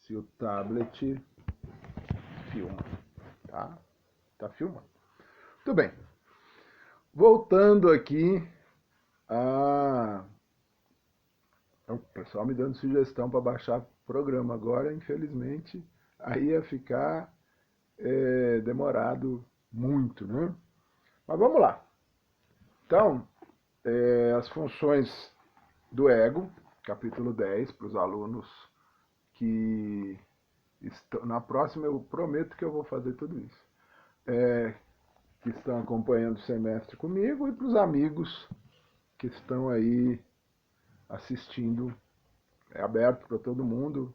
se o tablet filma, tá? Tá filmando. Muito bem. Voltando aqui o pessoal me dando sugestão para baixar o programa agora, infelizmente, aí ia ficar demorado muito, né? Mas vamos lá. Então, as funções do ego, capítulo 10, para os alunos que estão... Na próxima eu prometo que eu vou fazer tudo isso. Que estão acompanhando o semestre comigo e para os amigos que estão aí assistindo. É aberto para todo mundo.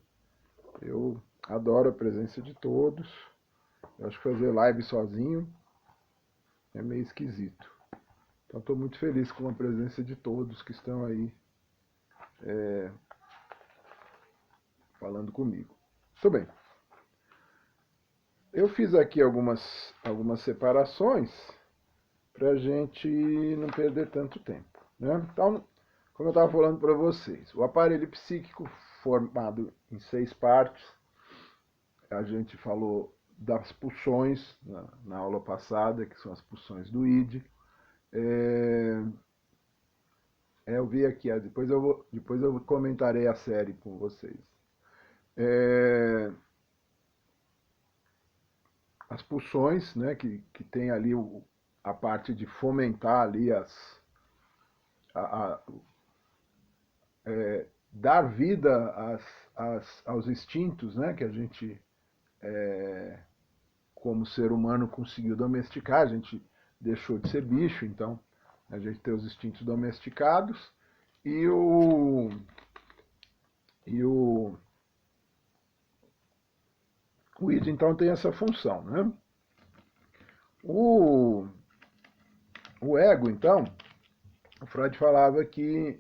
Eu adoro a presença de todos. Eu acho que fazer live sozinho é meio esquisito. Então estou muito feliz com a presença de todos que estão aí falando comigo. Muito bem. Eu fiz aqui algumas separações para a gente não perder tanto tempo, né? Então, como eu estava falando para vocês, o aparelho psíquico formado em 6 partes. A gente falou das pulsões na aula passada, que são as pulsões do id. Eu vi aqui, depois eu comentarei a série com vocês. As pulsões, né, que tem ali a parte de fomentar ali dar vida aos instintos, né, que a gente, como ser humano, conseguiu domesticar. A gente deixou de ser bicho, então a gente tem os instintos domesticados e o id, então, tem essa função, né? O ego, então, o Freud falava que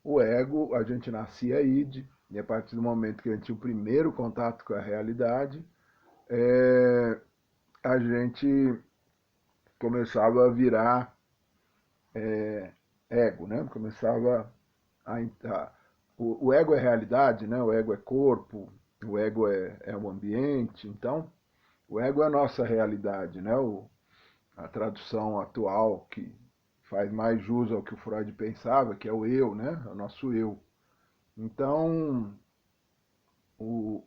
o ego, a gente nascia id, e a partir do momento que a gente tinha o primeiro contato com a realidade, a gente começava a virar ego, né? Começava o ego é realidade, né? O ego é corpo, o ego é o ambiente. Então, o ego é a nossa realidade, né? A tradução atual que faz mais jus ao que o Freud pensava, que é o eu, né? O nosso eu. Então, o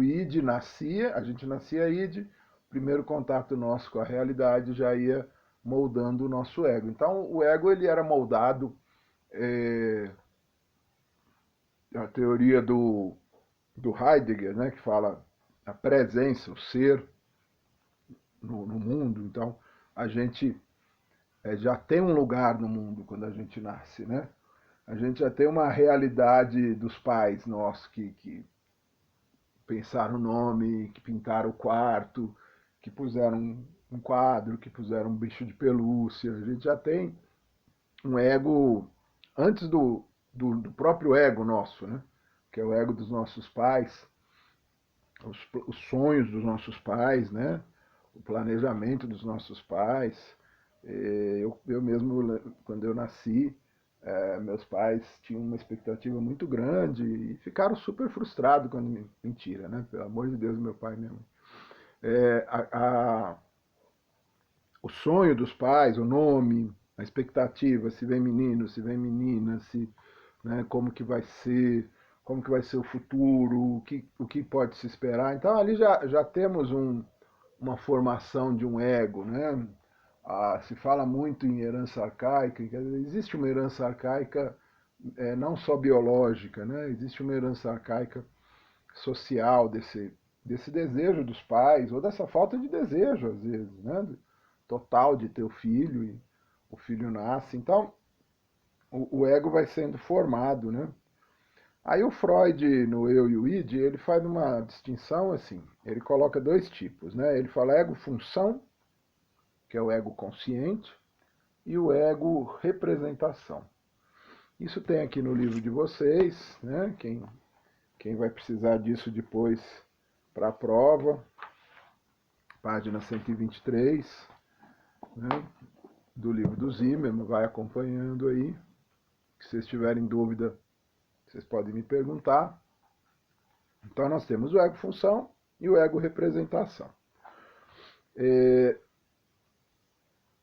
id nascia, a gente nascia id, o primeiro contato nosso com a realidade já ia moldando o nosso ego. Então, o ego ele era moldado, a teoria do Heidegger, né, que fala a presença, o ser no mundo. Então, a gente já tem um lugar no mundo quando a gente nasce, né? A gente já tem uma realidade dos pais nossos que pensaram o nome, que pintaram o quarto, que puseram um quadro, que puseram um bicho de pelúcia. A gente já tem um ego antes do próprio ego nosso, né? Que é o ego dos nossos pais, os sonhos dos nossos pais, né? O planejamento dos nossos pais. Eu mesmo, quando eu nasci, meus pais tinham uma expectativa muito grande e ficaram super frustrados quando... Mentira, né? Pelo amor de Deus, meu pai e minha mãe. O sonho dos pais, o nome, a expectativa, se vem menino, se vem menina, se, né, como que vai ser o futuro, o que pode se esperar. Então ali já temos uma formação de um ego, né? Se fala muito em herança arcaica. Existe uma herança arcaica não só biológica, né? Existe uma herança arcaica social desse desejo dos pais, ou dessa falta de desejo, às vezes, né? Total de ter o filho, e o filho nasce. Então, o ego vai sendo formado, né? Aí o Freud, no eu e o id, ele faz uma distinção assim, ele coloca 2 tipos, né? Ele fala ego-função, que é o ego consciente, e o ego representação. Isso tem aqui no livro de vocês, né? Quem vai precisar disso depois para a prova, página 123, né? Do livro do Zimmermann, vai acompanhando aí. Se vocês tiverem dúvida, vocês podem me perguntar. Então nós temos o ego função e o ego representação.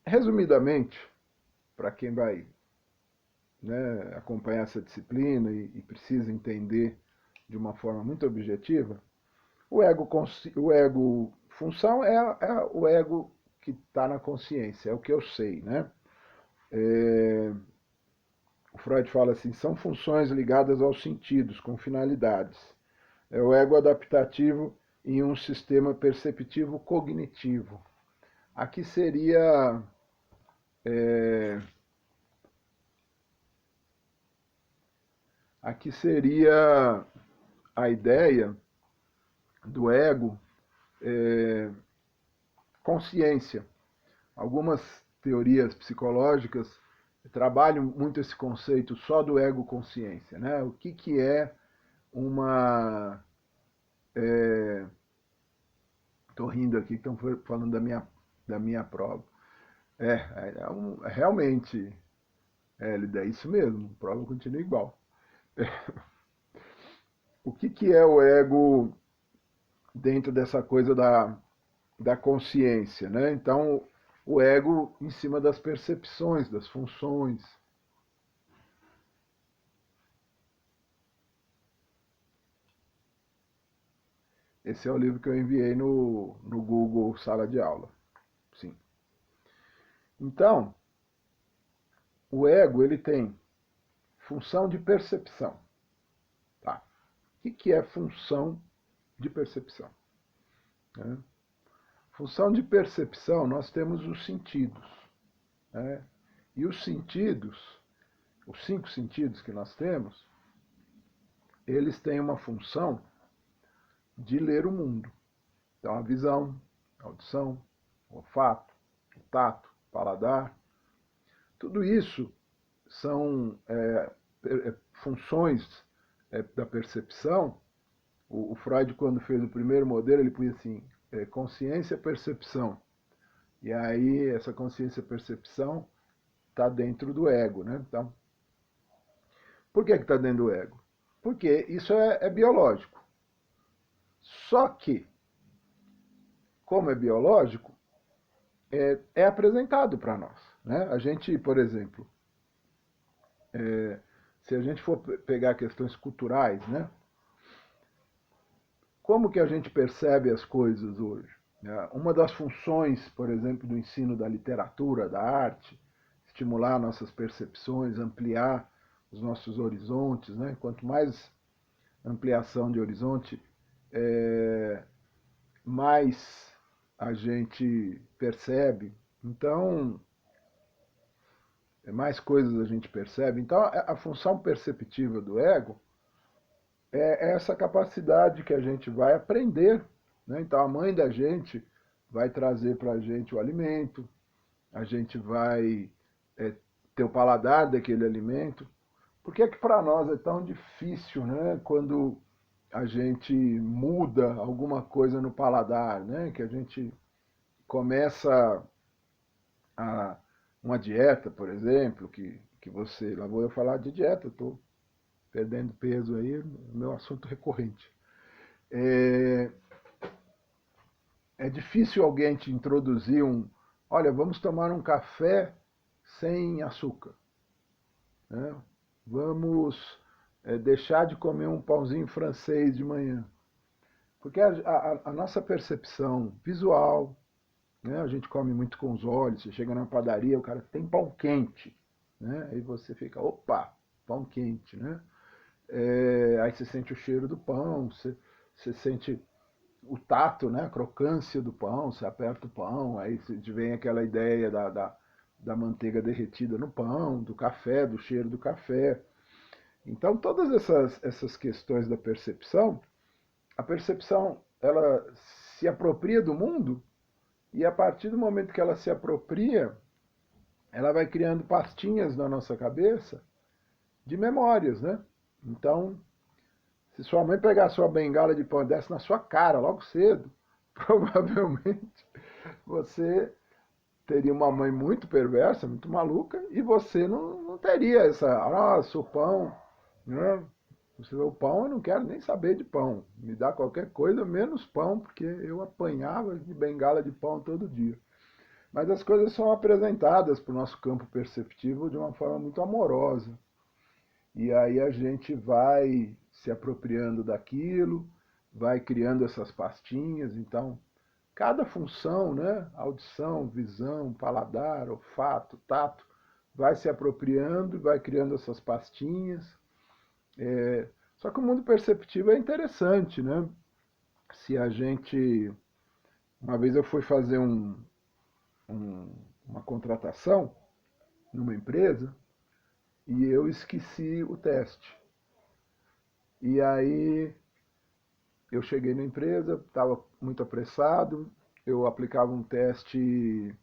Resumidamente, para quem vai, né, acompanhar essa disciplina e precisa entender de uma forma muito objetiva, o ego função é o ego que está na consciência, é o que eu sei, né? O Freud fala assim, são funções ligadas aos sentidos, com finalidades. É o ego adaptativo em um sistema perceptivo cognitivo. Aqui seria aqui seria a ideia do ego consciência. Algumas teorias psicológicas trabalham muito esse conceito só do ego consciência, né? O que é uma... Estou rindo aqui, estão falando da minha prova. Realmente, Lida, é isso mesmo, a prova continua igual. O que é o ego dentro dessa coisa da consciência, né? Então, o ego em cima das percepções, das funções. Esse é o livro que eu enviei no Google Sala de Aula. Sim. Então, o ego ele tem função de percepção. Tá? O que é função de percepção? Né? Função de percepção, nós temos os sentidos. Né? E os sentidos, os 5 sentidos que nós temos, eles têm uma função de ler o mundo. Então, a visão, a audição, o olfato, o tato, o paladar, tudo isso são funções da percepção. O Freud, quando fez o primeiro modelo, ele punha assim, consciência, percepção. E aí, essa consciência, percepção está dentro do ego, né? Então, por que está dentro do ego? Porque isso é biológico. Só que, como é biológico, é apresentado para nós. Né? A gente, por exemplo, se a gente for pegar questões culturais, né? Como que a gente percebe as coisas hoje? Uma das funções, por exemplo, do ensino da literatura, da arte, estimular nossas percepções, ampliar os nossos horizontes, né? Quanto mais ampliação de horizonte, mais a gente percebe. Então, mais coisas a gente percebe. Então, a função perceptiva do ego é essa capacidade que a gente vai aprender. Né? Então, a mãe da gente vai trazer para a gente o alimento, a gente vai ter o paladar daquele alimento. Por que para nós é tão difícil, né, quando a gente muda alguma coisa no paladar, né, que a gente começa uma dieta, por exemplo, que você... Lá vou eu falar de dieta, estou perdendo peso aí, meu assunto recorrente. É difícil alguém te introduzir olha, vamos tomar um café sem açúcar. Né? Vamos deixar de comer um pãozinho francês de manhã. Porque a nossa percepção visual, né? A gente come muito com os olhos, você chega na padaria, o cara tem pão quente. Né? Aí você fica, opa, pão quente. Né? Aí você sente o cheiro do pão, você sente o tato, né? A crocância do pão, você aperta o pão, aí vem aquela ideia da manteiga derretida no pão, do café, do cheiro do café. Então, todas essas questões da percepção, a percepção ela se apropria do mundo e a partir do momento que ela se apropria, ela vai criando pastinhas na nossa cabeça de memórias, né? Então, se sua mãe pegar sua bengala de pão e desse na sua cara logo cedo, provavelmente você teria uma mãe muito perversa, muito maluca, e você não teria essa, o pão, né? Você vê o pão, eu não quero nem saber de pão. Me dá qualquer coisa, menos pão, porque eu apanhava de bengala de pão todo dia. Mas as coisas são apresentadas para o nosso campo perceptivo de uma forma muito amorosa. E aí a gente vai se apropriando daquilo, vai criando essas pastinhas. Então, cada função, né? Audição, visão, paladar, olfato, tato, vai se apropriando e vai criando essas pastinhas. Só que o mundo perceptivo é interessante, né? Se a gente. Uma vez eu fui fazer uma contratação numa empresa e eu esqueci o teste. E aí eu cheguei na empresa, estava muito apressado, eu aplicava um teste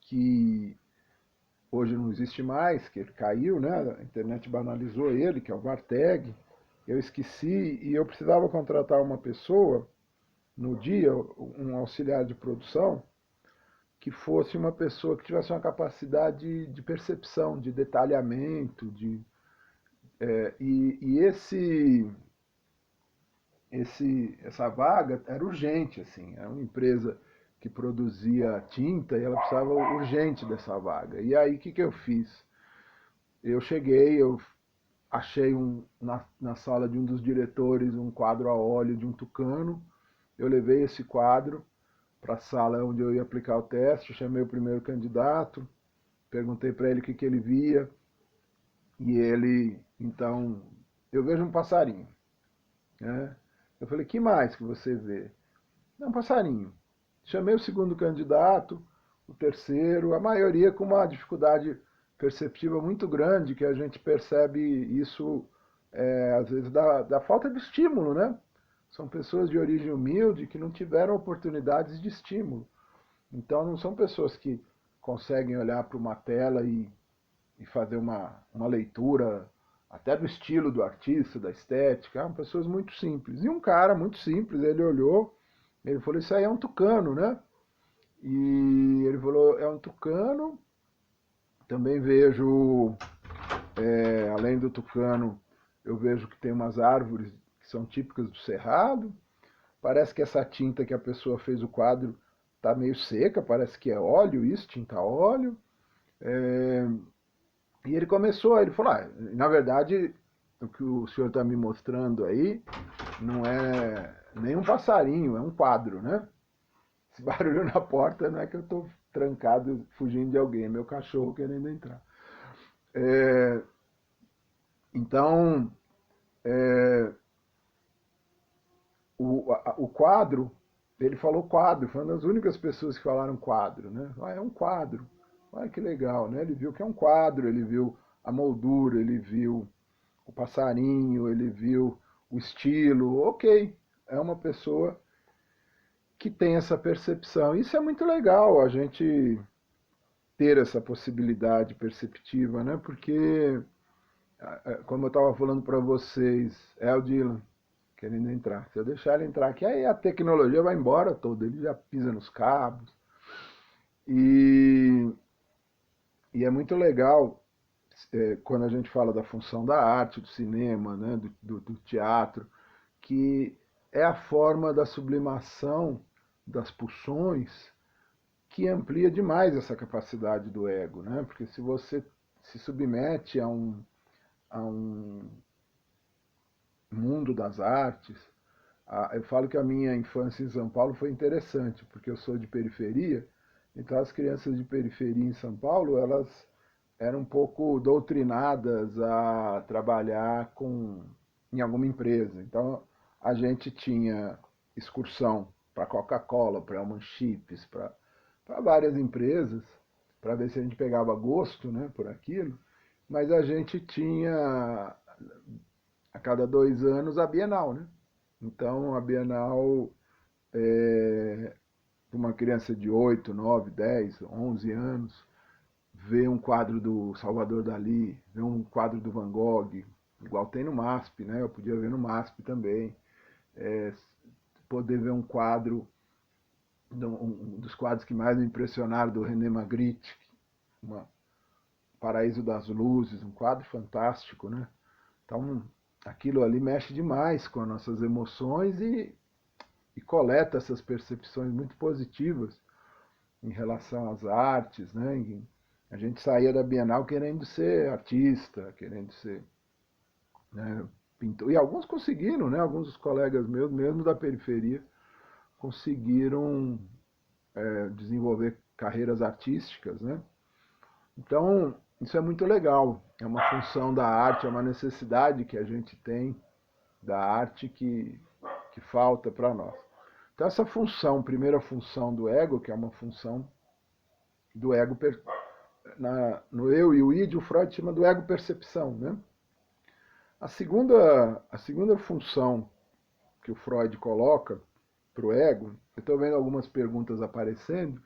que hoje não existe mais, que ele caiu, né? A internet banalizou ele, que é o Varteg. Eu esqueci e eu precisava contratar uma pessoa no dia, um auxiliar de produção, que fosse uma pessoa que tivesse uma capacidade de percepção, de detalhamento, e essa vaga era urgente, assim, era uma empresa que produzia tinta e ela precisava urgente dessa vaga. E aí o que eu fiz? Eu cheguei, eu achei na sala de um dos diretores um quadro a óleo de um tucano, eu levei esse quadro para a sala onde eu ia aplicar o teste, chamei o primeiro candidato, perguntei para ele o que ele via, e ele, então, eu vejo um passarinho. Né? Eu falei, que mais que você vê? Não, um passarinho. Chamei o segundo candidato, o terceiro, a maioria com uma dificuldade perceptiva muito grande, que a gente percebe isso, às vezes, da falta de estímulo, né? São pessoas de origem humilde que não tiveram oportunidades de estímulo. Então, não são pessoas que conseguem olhar para uma tela e fazer uma leitura até do estilo do artista, da estética. São pessoas muito simples. E um cara muito simples, ele olhou, ele falou, isso aí é um tucano, né? E ele falou, é um tucano. Também vejo, além do tucano, eu vejo que tem umas árvores que são típicas do Cerrado. Parece que essa tinta que a pessoa fez o quadro está meio seca, parece que é óleo isso, tinta a óleo. E ele começou, ele falou, na verdade, o que o senhor está me mostrando aí não é nem um passarinho, é um quadro, né? Esse barulho na porta não é que eu estou trancado fugindo de alguém, é meu cachorro querendo entrar. É, então, é, o quadro, ele falou quadro, foi uma das únicas pessoas que falaram quadro, né? É um quadro. Olha que legal, né? Ele viu que é um quadro, ele viu a moldura, ele viu o passarinho, ele viu o estilo, ok, é uma pessoa que tem essa percepção. Isso é muito legal, a gente ter essa possibilidade perceptiva, né? Porque, como eu estava falando para vocês, é o Dylan querendo entrar. Se eu deixar ele entrar aqui, aí a tecnologia vai embora toda, ele já pisa nos cabos. E, e é muito legal quando a gente fala da função da arte, do cinema, né, do teatro, que é a forma da sublimação das pulsões que amplia demais essa capacidade do ego, né? Porque se você se submete a um mundo das artes, eu falo que a minha infância em São Paulo foi interessante, porque eu sou de periferia, então as crianças de periferia em São Paulo, elas eram um pouco doutrinadas a trabalhar em alguma empresa. Então a gente tinha excursão para Coca-Cola, para Elman Chips, para várias empresas, para ver se a gente pegava gosto, né, por aquilo, mas a gente tinha a cada 2 anos a Bienal, né? Então a Bienal, para uma criança de 8, 9, 10, 11 anos, ver um quadro do Salvador Dalí, ver um quadro do Van Gogh, igual tem no MASP, né? Eu podia ver no MASP também. É, poder ver um quadro, um dos quadros que mais me impressionaram, do René Magritte, uma Paraíso das Luzes, um quadro fantástico, né? Então, aquilo ali mexe demais com as nossas emoções e coleta essas percepções muito positivas em relação às artes, né? A gente saía da Bienal querendo ser artista, querendo ser, né, pintor. E alguns conseguiram, né? Alguns dos colegas meus, mesmo da periferia, conseguiram desenvolver carreiras artísticas, né? Então, isso é muito legal. É uma função da arte, é uma necessidade que a gente tem da arte que falta para nós. Então, essa função, primeira função do ego, que é uma função do ego, no eu e o id, o Freud chama do ego-percepção, né? A segunda função que o Freud coloca para o ego, eu estou vendo algumas perguntas aparecendo,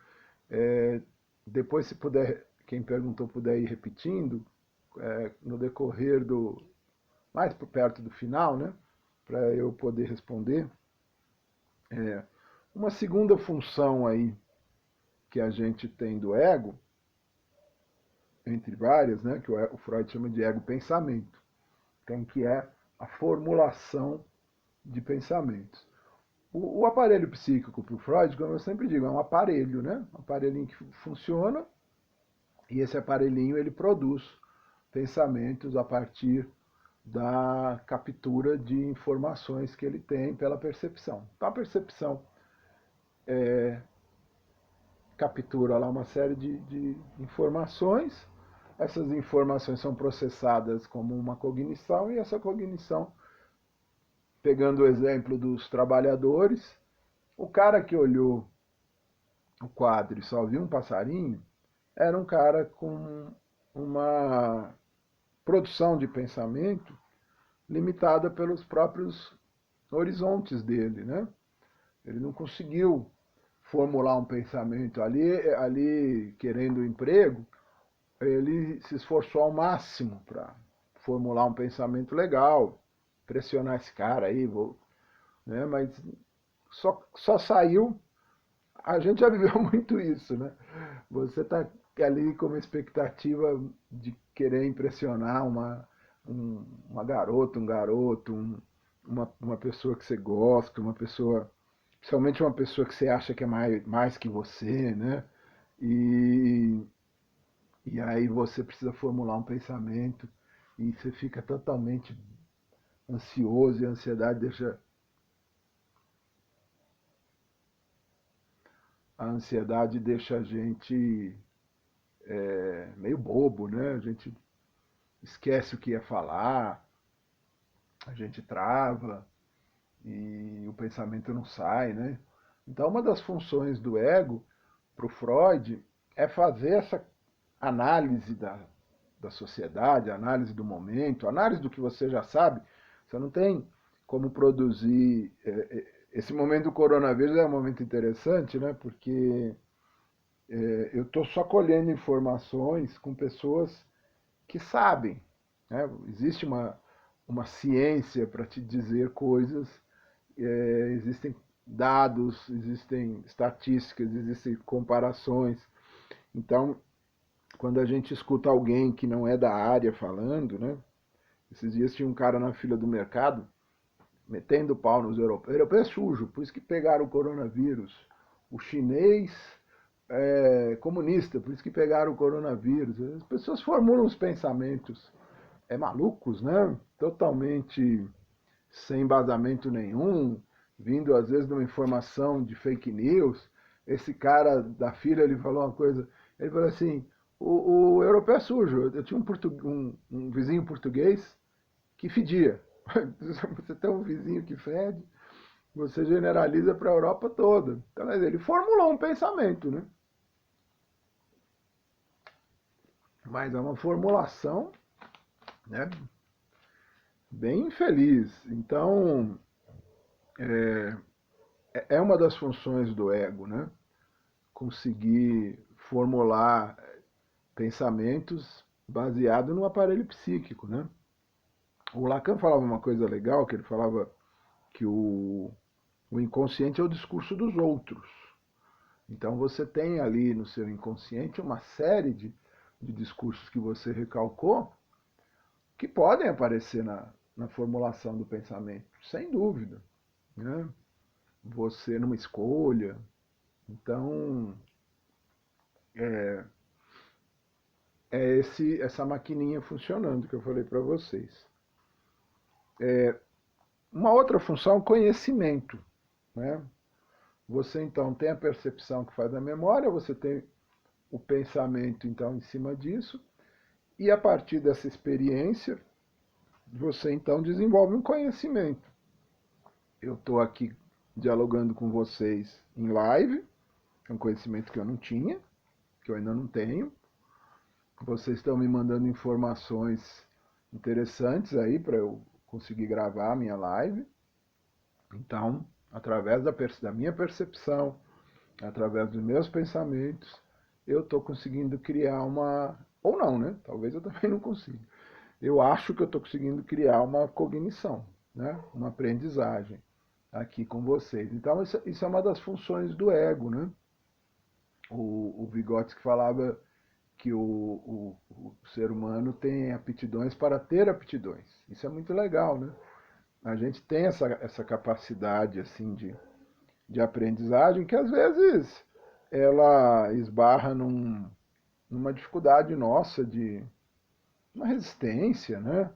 depois se puder, quem perguntou puder ir repetindo, no decorrer mais perto do final, né, para eu poder responder. Uma segunda função aí que a gente tem do ego, entre várias, né, que o Freud chama de ego-pensamento, então, que é a formulação de pensamentos. O aparelho psíquico para o Freud, como eu sempre digo, é um aparelho, né? Um aparelhinho que funciona e esse aparelhinho ele produz pensamentos a partir da captura de informações que ele tem pela percepção. Então a percepção captura lá uma série de informações, essas informações são processadas como uma cognição e essa cognição, pegando o exemplo dos trabalhadores, o cara que olhou o quadro e só viu um passarinho, era um cara com uma produção de pensamento limitada pelos próprios horizontes dele, né? Ele não conseguiu formular um pensamento ali querendo um emprego, ele se esforçou ao máximo para formular um pensamento legal, pressionar esse cara aí, né? Mas só saiu. A gente já viveu muito isso, né? Você está ali com uma expectativa de querer impressionar uma garota, um garoto, uma pessoa que você gosta, uma pessoa, principalmente uma pessoa que você acha que é mais que você, né? E, e aí você precisa formular um pensamento e você fica totalmente ansioso e a ansiedade deixa a gente meio bobo, né? A gente esquece o que ia falar, a gente trava e o pensamento não sai, né? Então, uma das funções do ego para o Freud é fazer essa análise da sociedade, análise do momento, análise do que você já sabe. Você não tem como produzir. Esse momento do coronavírus é um momento interessante, né? Porque eu estou só colhendo informações com pessoas que sabem. Né? Existe uma ciência para te dizer coisas, existem dados, existem estatísticas, existem comparações. Então, quando a gente escuta alguém que não é da área falando, né? Esses dias tinha um cara na fila do mercado metendo pau nos europeus. O europeu é sujo, por isso que pegaram o coronavírus. O chinês comunista, por isso que pegaram o coronavírus. As pessoas formulam os pensamentos malucos, né? Totalmente sem embasamento nenhum, vindo às vezes de uma informação de fake news. Esse cara da fila, ele falou uma coisa, ele falou assim, o europeu é sujo. Eu tinha um vizinho português que fedia. Você tem um vizinho que fede, você generaliza para a Europa toda. Então, ele formulou um pensamento, né? Mas é uma formulação, né, bem infeliz. Então, é uma das funções do ego, né? Conseguir formular pensamentos baseado no aparelho psíquico, né? O Lacan falava uma coisa legal, que ele falava que o inconsciente é o discurso dos outros. Então você tem ali no seu inconsciente uma série de discursos que você recalcou, que podem aparecer na formulação do pensamento, sem dúvida, né? Você numa escolha. Então, é, essa maquininha funcionando que eu falei para vocês. Uma outra função é o conhecimento, né? Você então tem a percepção que faz a memória, você tem o pensamento então em cima disso, e a partir dessa experiência, você então desenvolve um conhecimento. Eu estou aqui dialogando com vocês em live, é um conhecimento que eu não tinha, que eu ainda não tenho. Vocês estão me mandando informações interessantes aí para eu conseguir gravar a minha live. Então, através da minha percepção, através dos meus pensamentos, eu estou conseguindo criar uma. Ou não, né? Talvez eu também não consiga. Eu acho que eu estou conseguindo criar uma cognição, né? Uma aprendizagem aqui com vocês. Então, isso é uma das funções do ego, né? O Vygotsky falava que o ser humano tem aptidões para ter aptidões. Isso é muito legal, né? A gente tem essa capacidade assim de aprendizagem que às vezes ela esbarra numa dificuldade nossa de uma resistência, né?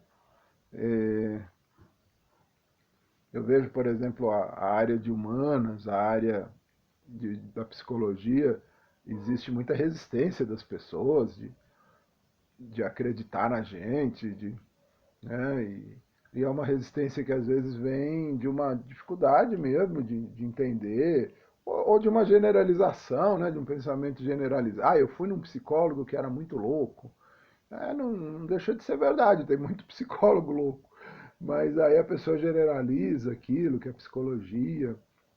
É, eu vejo, por exemplo, a área de humanas, a área da psicologia, existe muita resistência das pessoas de acreditar na gente, né? E é uma resistência que às vezes vem de uma dificuldade mesmo de entender, ou de uma generalização, né? De um pensamento generalizado. Ah, eu fui num psicólogo que era muito louco. Não deixou de ser verdade, tem muito psicólogo louco. Mas aí a pessoa generaliza aquilo, que a psicologia,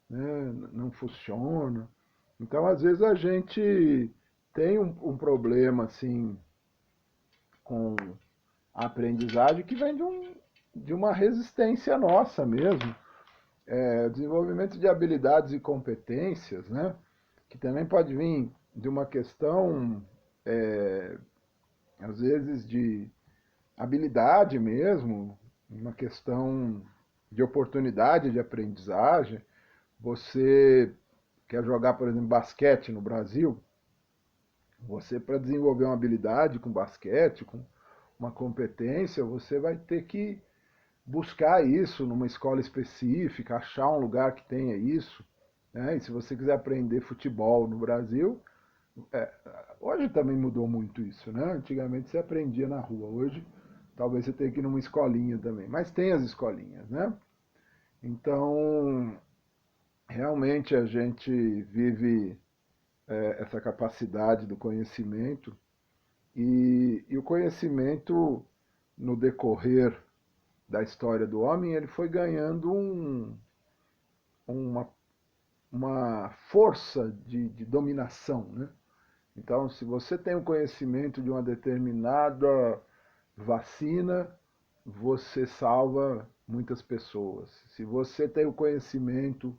né, não funciona. Então, às vezes, a gente tem um problema assim com a aprendizagem que vem de uma resistência nossa mesmo. Desenvolvimento de habilidades e competências, né, que também pode vir de uma questão, às vezes, de habilidade mesmo, uma questão de oportunidade de aprendizagem. Você quer jogar, por exemplo, basquete no Brasil, você, para desenvolver uma habilidade com basquete, com uma competência, você vai ter que buscar isso numa escola específica, achar um lugar que tenha isso. Né? E se você quiser aprender futebol no Brasil, é, hoje também mudou muito isso, né? Antigamente você aprendia na rua, hoje talvez você tenha que ir numa escolinha também, mas tem as escolinhas, né? Então, realmente a gente vive essa capacidade do conhecimento e o conhecimento no decorrer da história do homem ele foi ganhando uma, uma força de dominação, né? Então, se você tem o conhecimento de uma determinada vacina, você salva muitas pessoas. Se você tem o conhecimento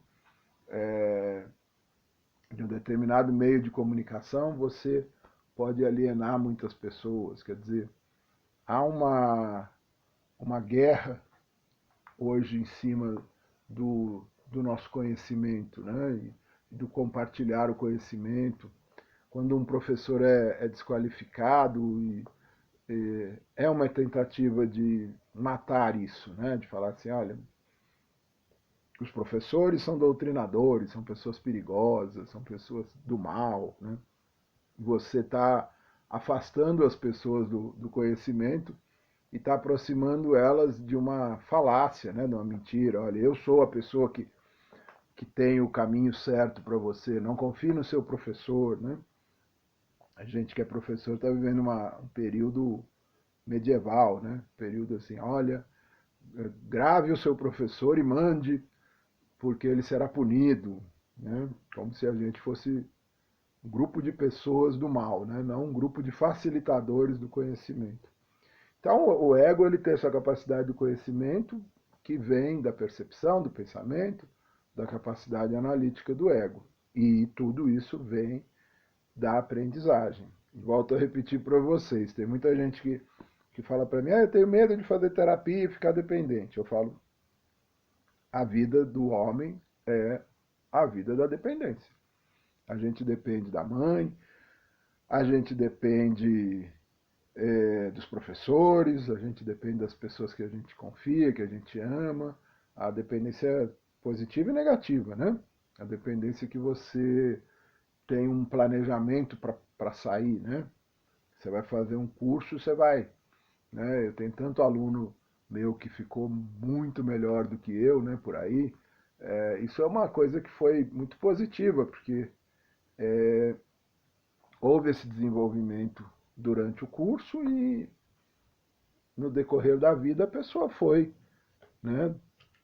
de um determinado meio de comunicação, você pode alienar muitas pessoas. Quer dizer, há uma guerra hoje em cima do nosso conhecimento, né? E do compartilhar o conhecimento. Quando um professor é desqualificado é uma tentativa de matar isso, né? De falar assim, olha, os professores são doutrinadores, são pessoas perigosas, são pessoas do mal, né? Você está afastando as pessoas do conhecimento e está aproximando elas de uma falácia, né? De uma mentira. Olha, eu sou a pessoa que tem o caminho certo para você, não confie no seu professor, né? A gente que é professor está vivendo um período medieval, né? Período assim, olha, grave o seu professor e mande, porque ele será punido, né? Como se a gente fosse um grupo de pessoas do mal, né? Não um grupo de facilitadores do conhecimento. Então, o ego ele tem essa capacidade do conhecimento que vem da percepção, do pensamento, da capacidade analítica do ego. E tudo isso vem da aprendizagem. Volto a repetir para vocês, tem muita gente que fala para mim, eu tenho medo de fazer terapia e ficar dependente. Eu falo, a vida do homem é a vida da dependência. A gente depende da mãe, a gente depende dos professores, a gente depende das pessoas que a gente confia, que a gente ama. A dependência é positiva e negativa, né? A dependência que você tem um planejamento para sair, né? Você vai fazer um curso, você vai, né? Eu tenho tanto aluno meu que ficou muito melhor do que eu, né? Por aí. Isso é uma coisa que foi muito positiva, porque houve esse desenvolvimento durante o curso e no decorrer da vida a pessoa foi, né,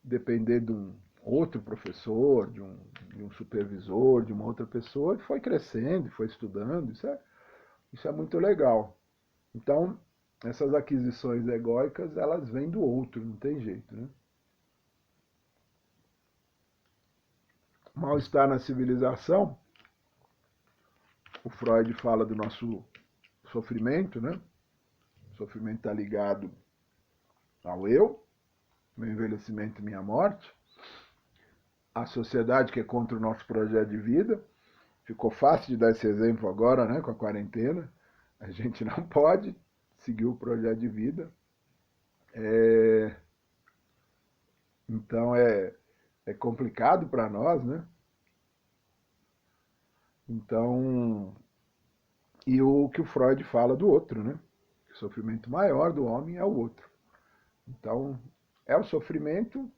depender de um outro professor, de um supervisor, de uma outra pessoa, e foi crescendo, foi estudando, isso é muito legal. Então, essas aquisições egóicas, elas vêm do outro, não tem jeito, né? Mal-estar na civilização, o Freud fala do nosso sofrimento, né? O sofrimento está ligado ao eu, meu envelhecimento e minha morte, a sociedade que é contra o nosso projeto de vida. Ficou fácil de dar esse exemplo agora, né, com a quarentena. A gente não pode seguir o projeto de vida. É... Então é complicado para nós, né? Então, e o que o Freud fala do outro, né? O sofrimento maior do homem é o outro. Então, é o sofrimento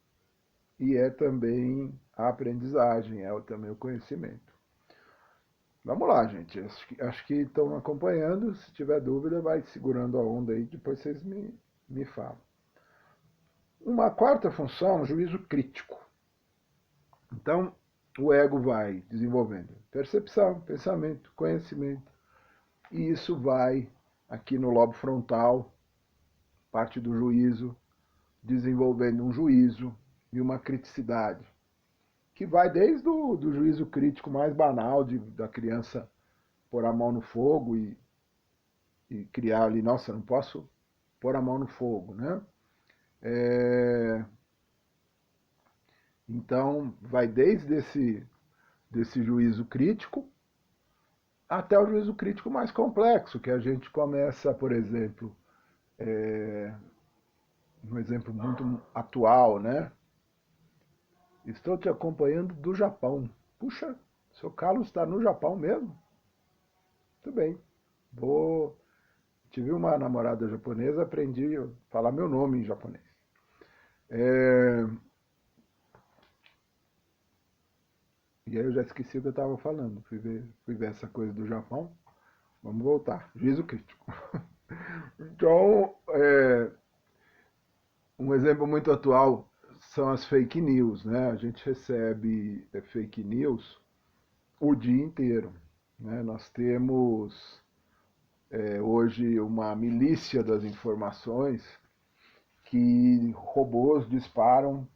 e é também a aprendizagem, é também o conhecimento. Vamos lá, gente. Acho que estão acompanhando. Se tiver dúvida, vai segurando a onda aí, depois vocês me falam. Uma quarta função, juízo crítico. Então, o ego vai desenvolvendo percepção, pensamento, conhecimento. E isso vai aqui no lobo frontal, parte do juízo, desenvolvendo um juízo e uma criticidade, que vai desde o do juízo crítico mais banal, da criança pôr a mão no fogo e criar ali, nossa, não posso pôr a mão no fogo, né? Então, vai desde desse juízo crítico até o juízo crítico mais complexo, que a gente começa, por exemplo, um exemplo muito atual, né? Estou te acompanhando do Japão. Puxa, seu Carlos está no Japão mesmo? Tudo bem. Vou. Tive uma namorada japonesa, aprendi a falar meu nome em japonês. É... E aí eu já esqueci o que eu estava falando. Fui ver essa coisa do Japão. Vamos voltar. Juízo crítico. Então, um exemplo muito atual são as fake news, né? A gente recebe fake news o dia inteiro, né? Nós temos hoje uma milícia das informações que robôs disparam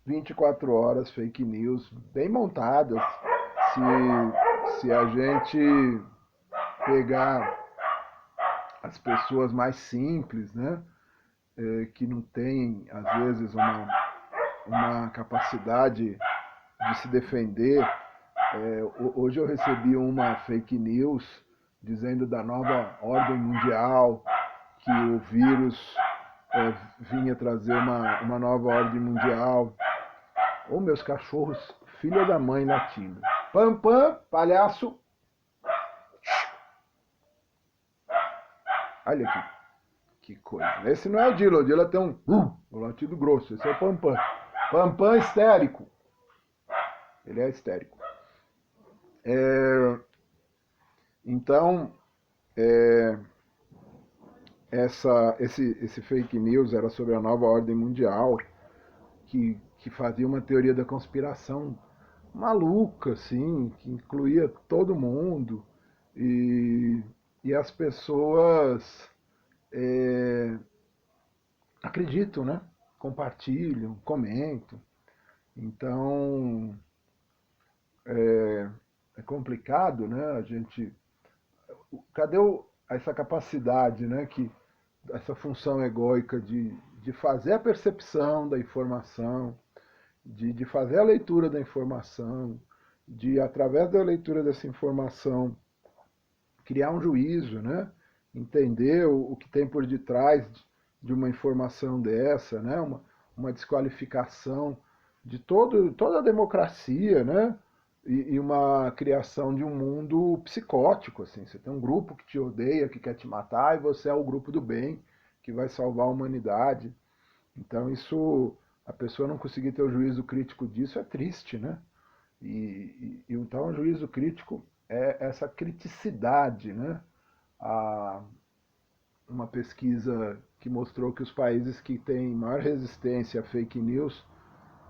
24 horas fake news bem montadas. Se a gente pegar as pessoas mais simples, né? Que não têm, às vezes, uma capacidade de se defender. Hoje eu recebi uma fake news dizendo da nova ordem mundial, que o vírus vinha trazer uma nova ordem mundial. Ô, meus cachorros, filha da mãe latindo. Pam, pam, palhaço. Olha aqui, que coisa. Esse não é o Dila tem um latido grosso. Esse é o Pam, pam. Pam, pam histérico. Ele é histérico. Então, esse fake news era sobre a nova ordem mundial, que fazia uma teoria da conspiração maluca, assim, que incluía todo mundo, e, e as pessoas acreditam, né? Compartilham, comentam. Então, é complicado, né? A gente Cadê essa capacidade, né, essa função egóica de fazer a percepção da informação, de fazer a leitura da informação, de, através da leitura dessa informação, criar um juízo, né? Entender o que tem por detrás de uma informação dessa, né? Uma desqualificação de toda a democracia, né? E uma criação de um mundo psicótico, assim. Você tem um grupo que te odeia, que quer te matar, e você é o grupo do bem, que vai salvar a humanidade. Então isso, a pessoa não conseguir ter o juízo crítico disso é triste, né? Então o juízo crítico é essa criticidade, né? A, uma pesquisa que mostrou que os países que têm maior resistência a fake news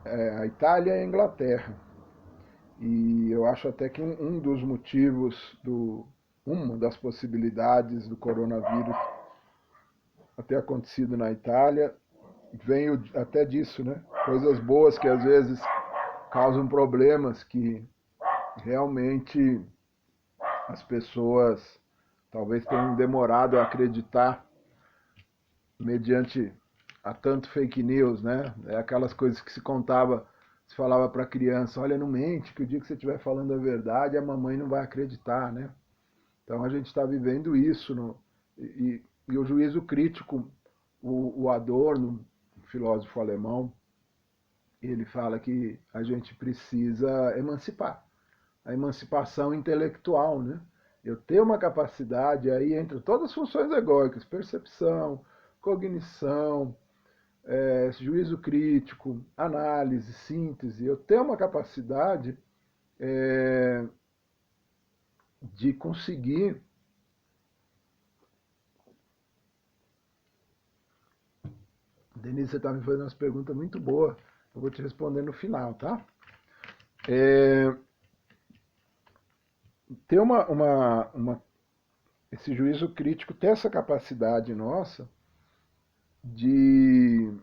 é a Itália e a Inglaterra. E eu acho até que um dos motivos, uma das possibilidades do coronavírus ter acontecido na Itália veio até disso, né? Coisas boas que às vezes causam problemas que realmente as pessoas talvez tenham demorado a acreditar mediante a tanto fake news, né? É aquelas coisas que se falava para a criança, olha, não mente, que o dia que você estiver falando a verdade, a mamãe não vai acreditar, né? Então a gente está vivendo isso, e o juízo crítico, o Adorno, um filósofo alemão, ele fala que a gente precisa emancipar, a emancipação intelectual, né? Eu ter uma capacidade, aí entre todas as funções egóicas, percepção, cognição, juízo crítico, análise, síntese, eu ter uma capacidade é, de conseguir. Denise, você está me fazendo umas perguntas muito boas, eu vou te responder no final, tá? É, ter esse juízo crítico, ter essa capacidade nossa de,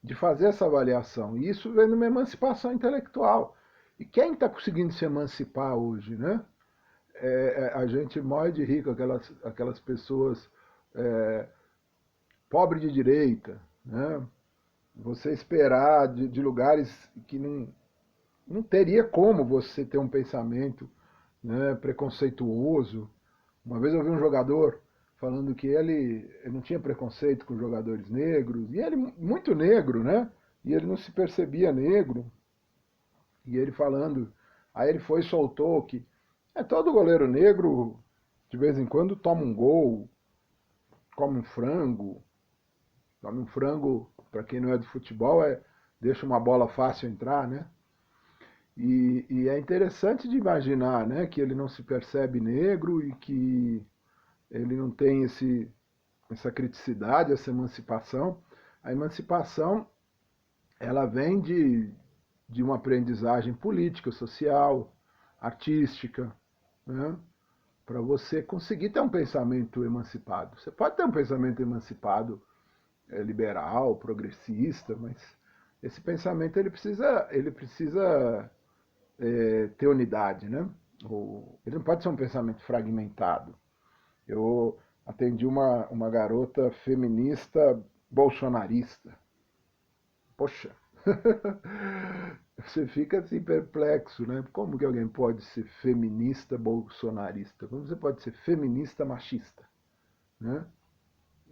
de fazer essa avaliação. E isso vem numa emancipação intelectual. E quem está conseguindo se emancipar hoje, né? A gente morre de rir com aquelas pessoas pobres de direita, né? Você esperar de lugares que não teria como você ter um pensamento, né, preconceituoso. Uma vez eu vi um jogador falando que ele não tinha preconceito com jogadores negros, e ele muito negro, né? E ele não se percebia negro. E ele falando, aí ele foi e soltou que todo goleiro negro de vez em quando toma um gol, come um frango. Come um frango, para quem não é do futebol, deixa uma bola fácil entrar, né? E é interessante de imaginar, né, que ele não se percebe negro e que ele não tem essa criticidade, essa emancipação. A emancipação, ela vem de uma aprendizagem política, social, artística, né? Para você conseguir ter um pensamento emancipado. Você pode ter um pensamento emancipado liberal, progressista, mas esse pensamento ele precisa ter unidade, né? Ele não pode ser um pensamento fragmentado. Eu atendi uma garota feminista bolsonarista. Poxa, você fica assim perplexo, né? Como que alguém pode ser feminista bolsonarista? Como você pode ser feminista machista, né?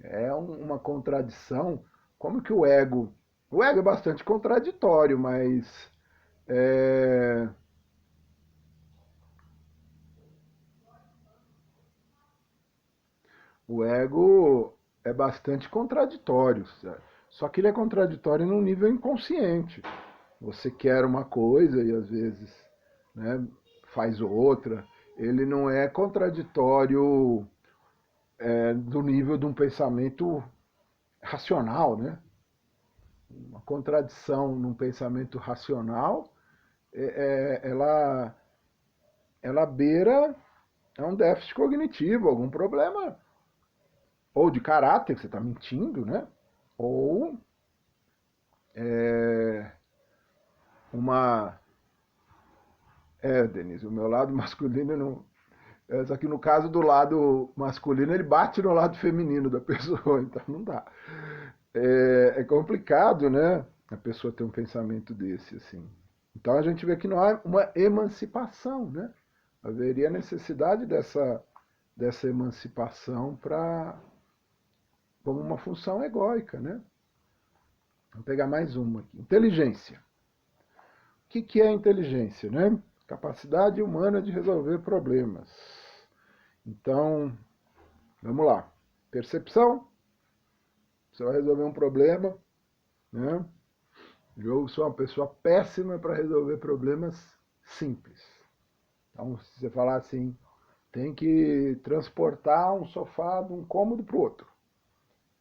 É uma contradição. Como que o ego. O ego é bastante contraditório, mas. É, o ego é bastante contraditório. Certo? Só que ele é contraditório num nível inconsciente. Você quer uma coisa e às vezes, né, faz outra. Ele não é contraditório do nível de um pensamento racional, né? Uma contradição num pensamento racional, ela beira um déficit cognitivo, algum problema, ou de caráter, que você está mentindo, né? Ou é, uma. Denise, o meu lado masculino Só que no caso do lado masculino, ele bate no lado feminino da pessoa, então não dá. É complicado, né? A pessoa ter um pensamento desse, assim. Então a gente vê que não há uma emancipação, né? Haveria necessidade dessa emancipação como uma função egóica, né? Vamos pegar mais uma aqui. Inteligência. O que é inteligência, né? Capacidade humana de resolver problemas. Então, vamos lá. Percepção. Você vai resolver um problema, né? Eu sou uma pessoa péssima para resolver problemas simples. Então, se você falar assim, tem que transportar um sofá de um cômodo para o outro.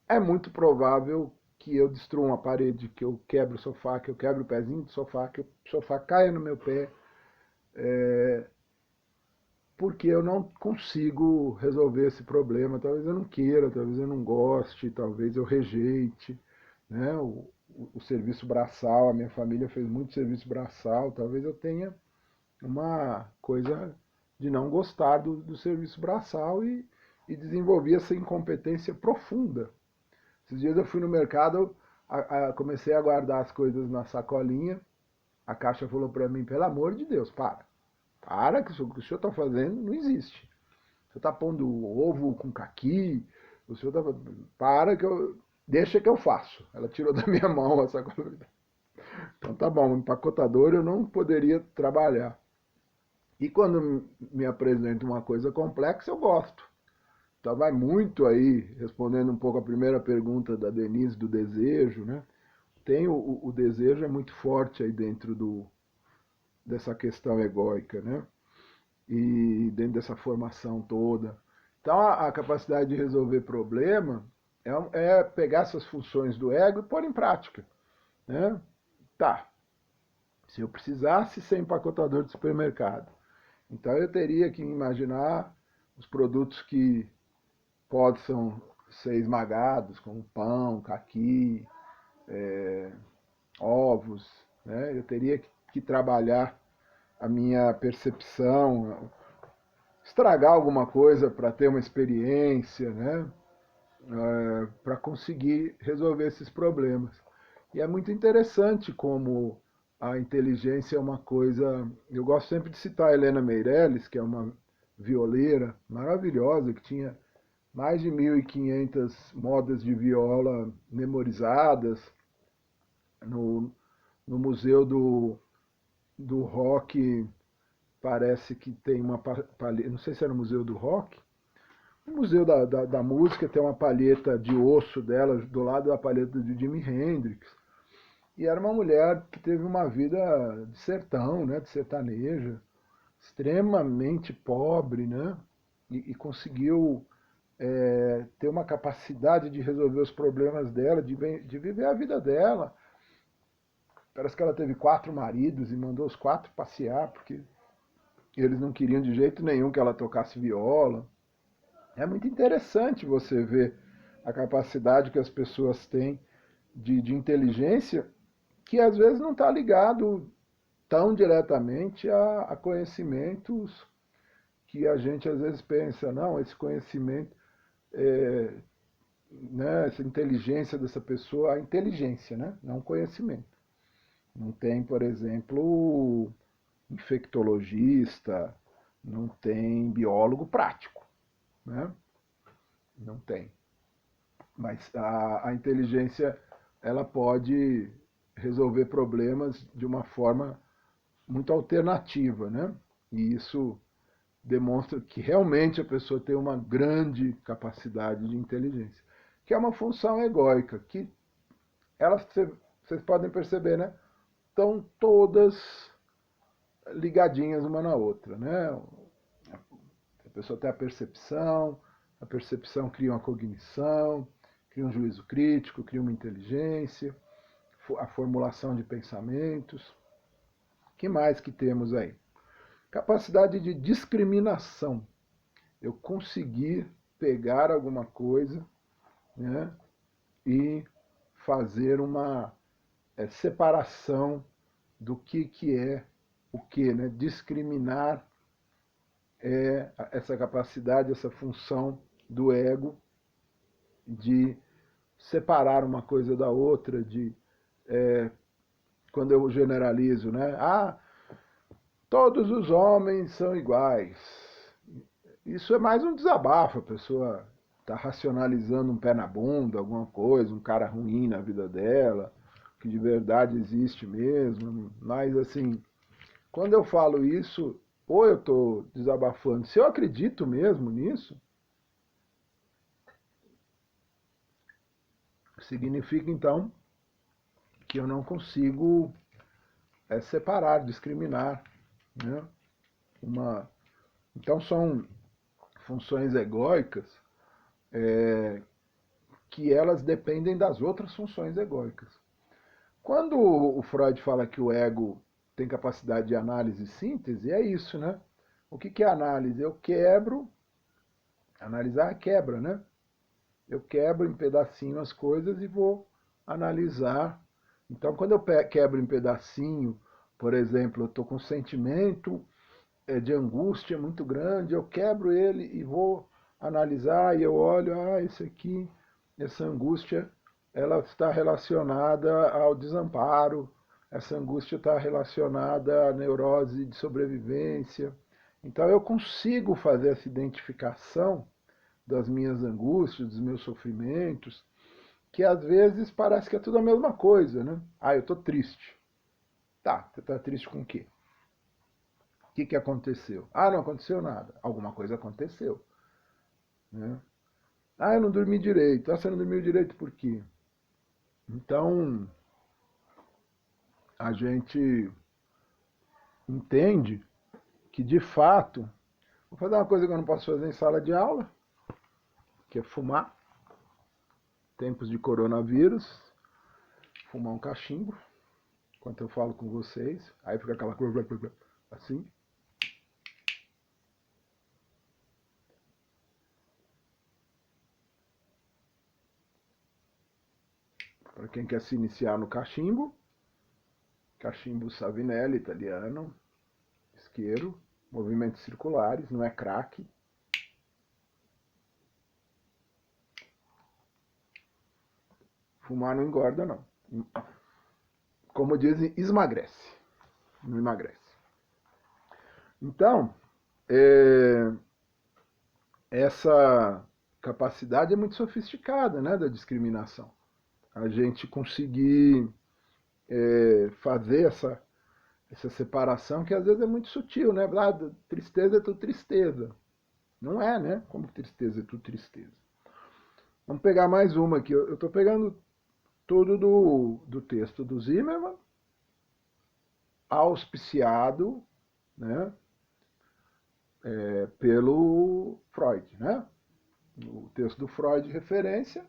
É muito provável que eu destrua uma parede, que eu quebre o sofá, que eu quebre o pezinho do sofá, que o sofá caia no meu pé, porque eu não consigo resolver esse problema. Talvez eu não queira, talvez eu não goste, talvez eu rejeite, né? O serviço braçal, a minha família fez muito serviço braçal, talvez eu tenha uma coisa de não gostar do serviço braçal e desenvolvi essa incompetência profunda. Esses dias eu fui no mercado, comecei a guardar as coisas na sacolinha, a caixa falou para mim, pelo amor de Deus, para, que o que o senhor está fazendo não existe. O senhor está pondo ovo com caqui, o senhor está... Para, deixa que eu faço. Ela tirou da minha mão a sacola. Então tá bom, empacotador eu não poderia trabalhar. E quando me apresenta uma coisa complexa, eu gosto. Então vai muito aí, respondendo um pouco a primeira pergunta da Denise do desejo, né? Tem o desejo é muito forte aí dentro dessa questão egóica, né? E dentro dessa formação toda. Então a capacidade de resolver problema é pegar essas funções do ego e pôr em prática, né? Tá, se eu precisasse ser empacotador de supermercado, então eu teria que imaginar os produtos que possam ser esmagados, como pão, caqui, ovos, né? Eu teria que trabalhar a minha percepção, estragar alguma coisa para ter uma experiência, né? Para conseguir resolver esses problemas. E é muito interessante como a inteligência é uma coisa. Eu gosto sempre de citar a Helena Meirelles, que é uma violeira maravilhosa, que tinha mais de 1.500 modas de viola memorizadas no, no Museu do Rock. Parece que tem uma palheta, não sei se era no Museu do Rock, no Museu da Música tem uma palheta de osso dela do lado da palheta de Jimi Hendrix. E era uma mulher que teve uma vida de sertão, né, de sertaneja, extremamente pobre, né, e conseguiu ter uma capacidade de resolver os problemas dela, de viver a vida dela. Parece que ela teve 4 maridos e mandou os 4 passear, porque eles não queriam de jeito nenhum que ela tocasse viola. É muito interessante você ver a capacidade que as pessoas têm de inteligência, que às vezes não está ligado tão diretamente a conhecimentos que a gente às vezes pensa, não, esse conhecimento, né, essa inteligência dessa pessoa, a inteligência, né, não conhecimento. Não tem, por exemplo, infectologista, não tem biólogo prático, né? Não tem. Mas a inteligência ela pode resolver problemas de uma forma muito alternativa, né? E isso demonstra que realmente a pessoa tem uma grande capacidade de inteligência, que é uma função egóica, que elas, vocês podem perceber, né? Estão todas ligadinhas uma na outra, né? A pessoa tem a percepção cria uma cognição, cria um juízo crítico, cria uma inteligência, a formulação de pensamentos. O que mais que temos aí? Capacidade de discriminação. Eu conseguir pegar alguma coisa, né, e fazer uma separação do que é o que, né? Discriminar é essa capacidade, essa função do ego de separar uma coisa da outra, quando eu generalizo, né? Ah, todos os homens são iguais. Isso é mais um desabafo, a pessoa está racionalizando um pé na bunda, alguma coisa, um cara ruim na vida dela, que de verdade existe mesmo. Mas, assim, quando eu falo isso, ou eu estou desabafando, se eu acredito mesmo nisso, significa então que eu não consigo separar, discriminar, né? Uma... Então são funções egóicas que elas dependem das outras funções egóicas. Quando o Freud fala que o ego tem capacidade de análise e síntese, é isso, né? O que é análise? Eu quebro, analisar é quebra, né? Eu quebro em pedacinho as coisas e vou analisar. Então, quando eu quebro em pedacinho, por exemplo, eu estou com um sentimento de angústia muito grande, eu quebro ele e vou analisar e eu olho, isso aqui, essa angústia, ela está relacionada ao desamparo, essa angústia está relacionada à neurose de sobrevivência. Então eu consigo fazer essa identificação das minhas angústias, dos meus sofrimentos, que às vezes parece que é tudo a mesma coisa, né? Eu estou triste. Tá, você está triste com o quê? O que aconteceu? Não aconteceu nada. Alguma coisa aconteceu. Né? Eu não dormi direito. Você não dormiu direito por quê? Então, a gente entende que, de fato, vou fazer uma coisa que eu não posso fazer em sala de aula, que é fumar. Tempos de coronavírus, fumar um cachimbo, enquanto eu falo com vocês. Aí fica aquela coisa assim. Para quem quer se iniciar no cachimbo, cachimbo Savinelli, italiano, isqueiro, movimentos circulares, não é crack. Fumar não engorda, não. Como dizem, esmagrece. Não emagrece. Então, essa capacidade é muito sofisticada, né, da discriminação. A gente conseguir fazer essa separação que às vezes é muito sutil, né? Tristeza é tudo tristeza. Não é, né? Como tristeza é tudo tristeza. Vamos pegar mais uma aqui. Eu estou pegando tudo do texto do Zimmermann, auspiciado, né, pelo Freud, né? O texto do Freud, referência,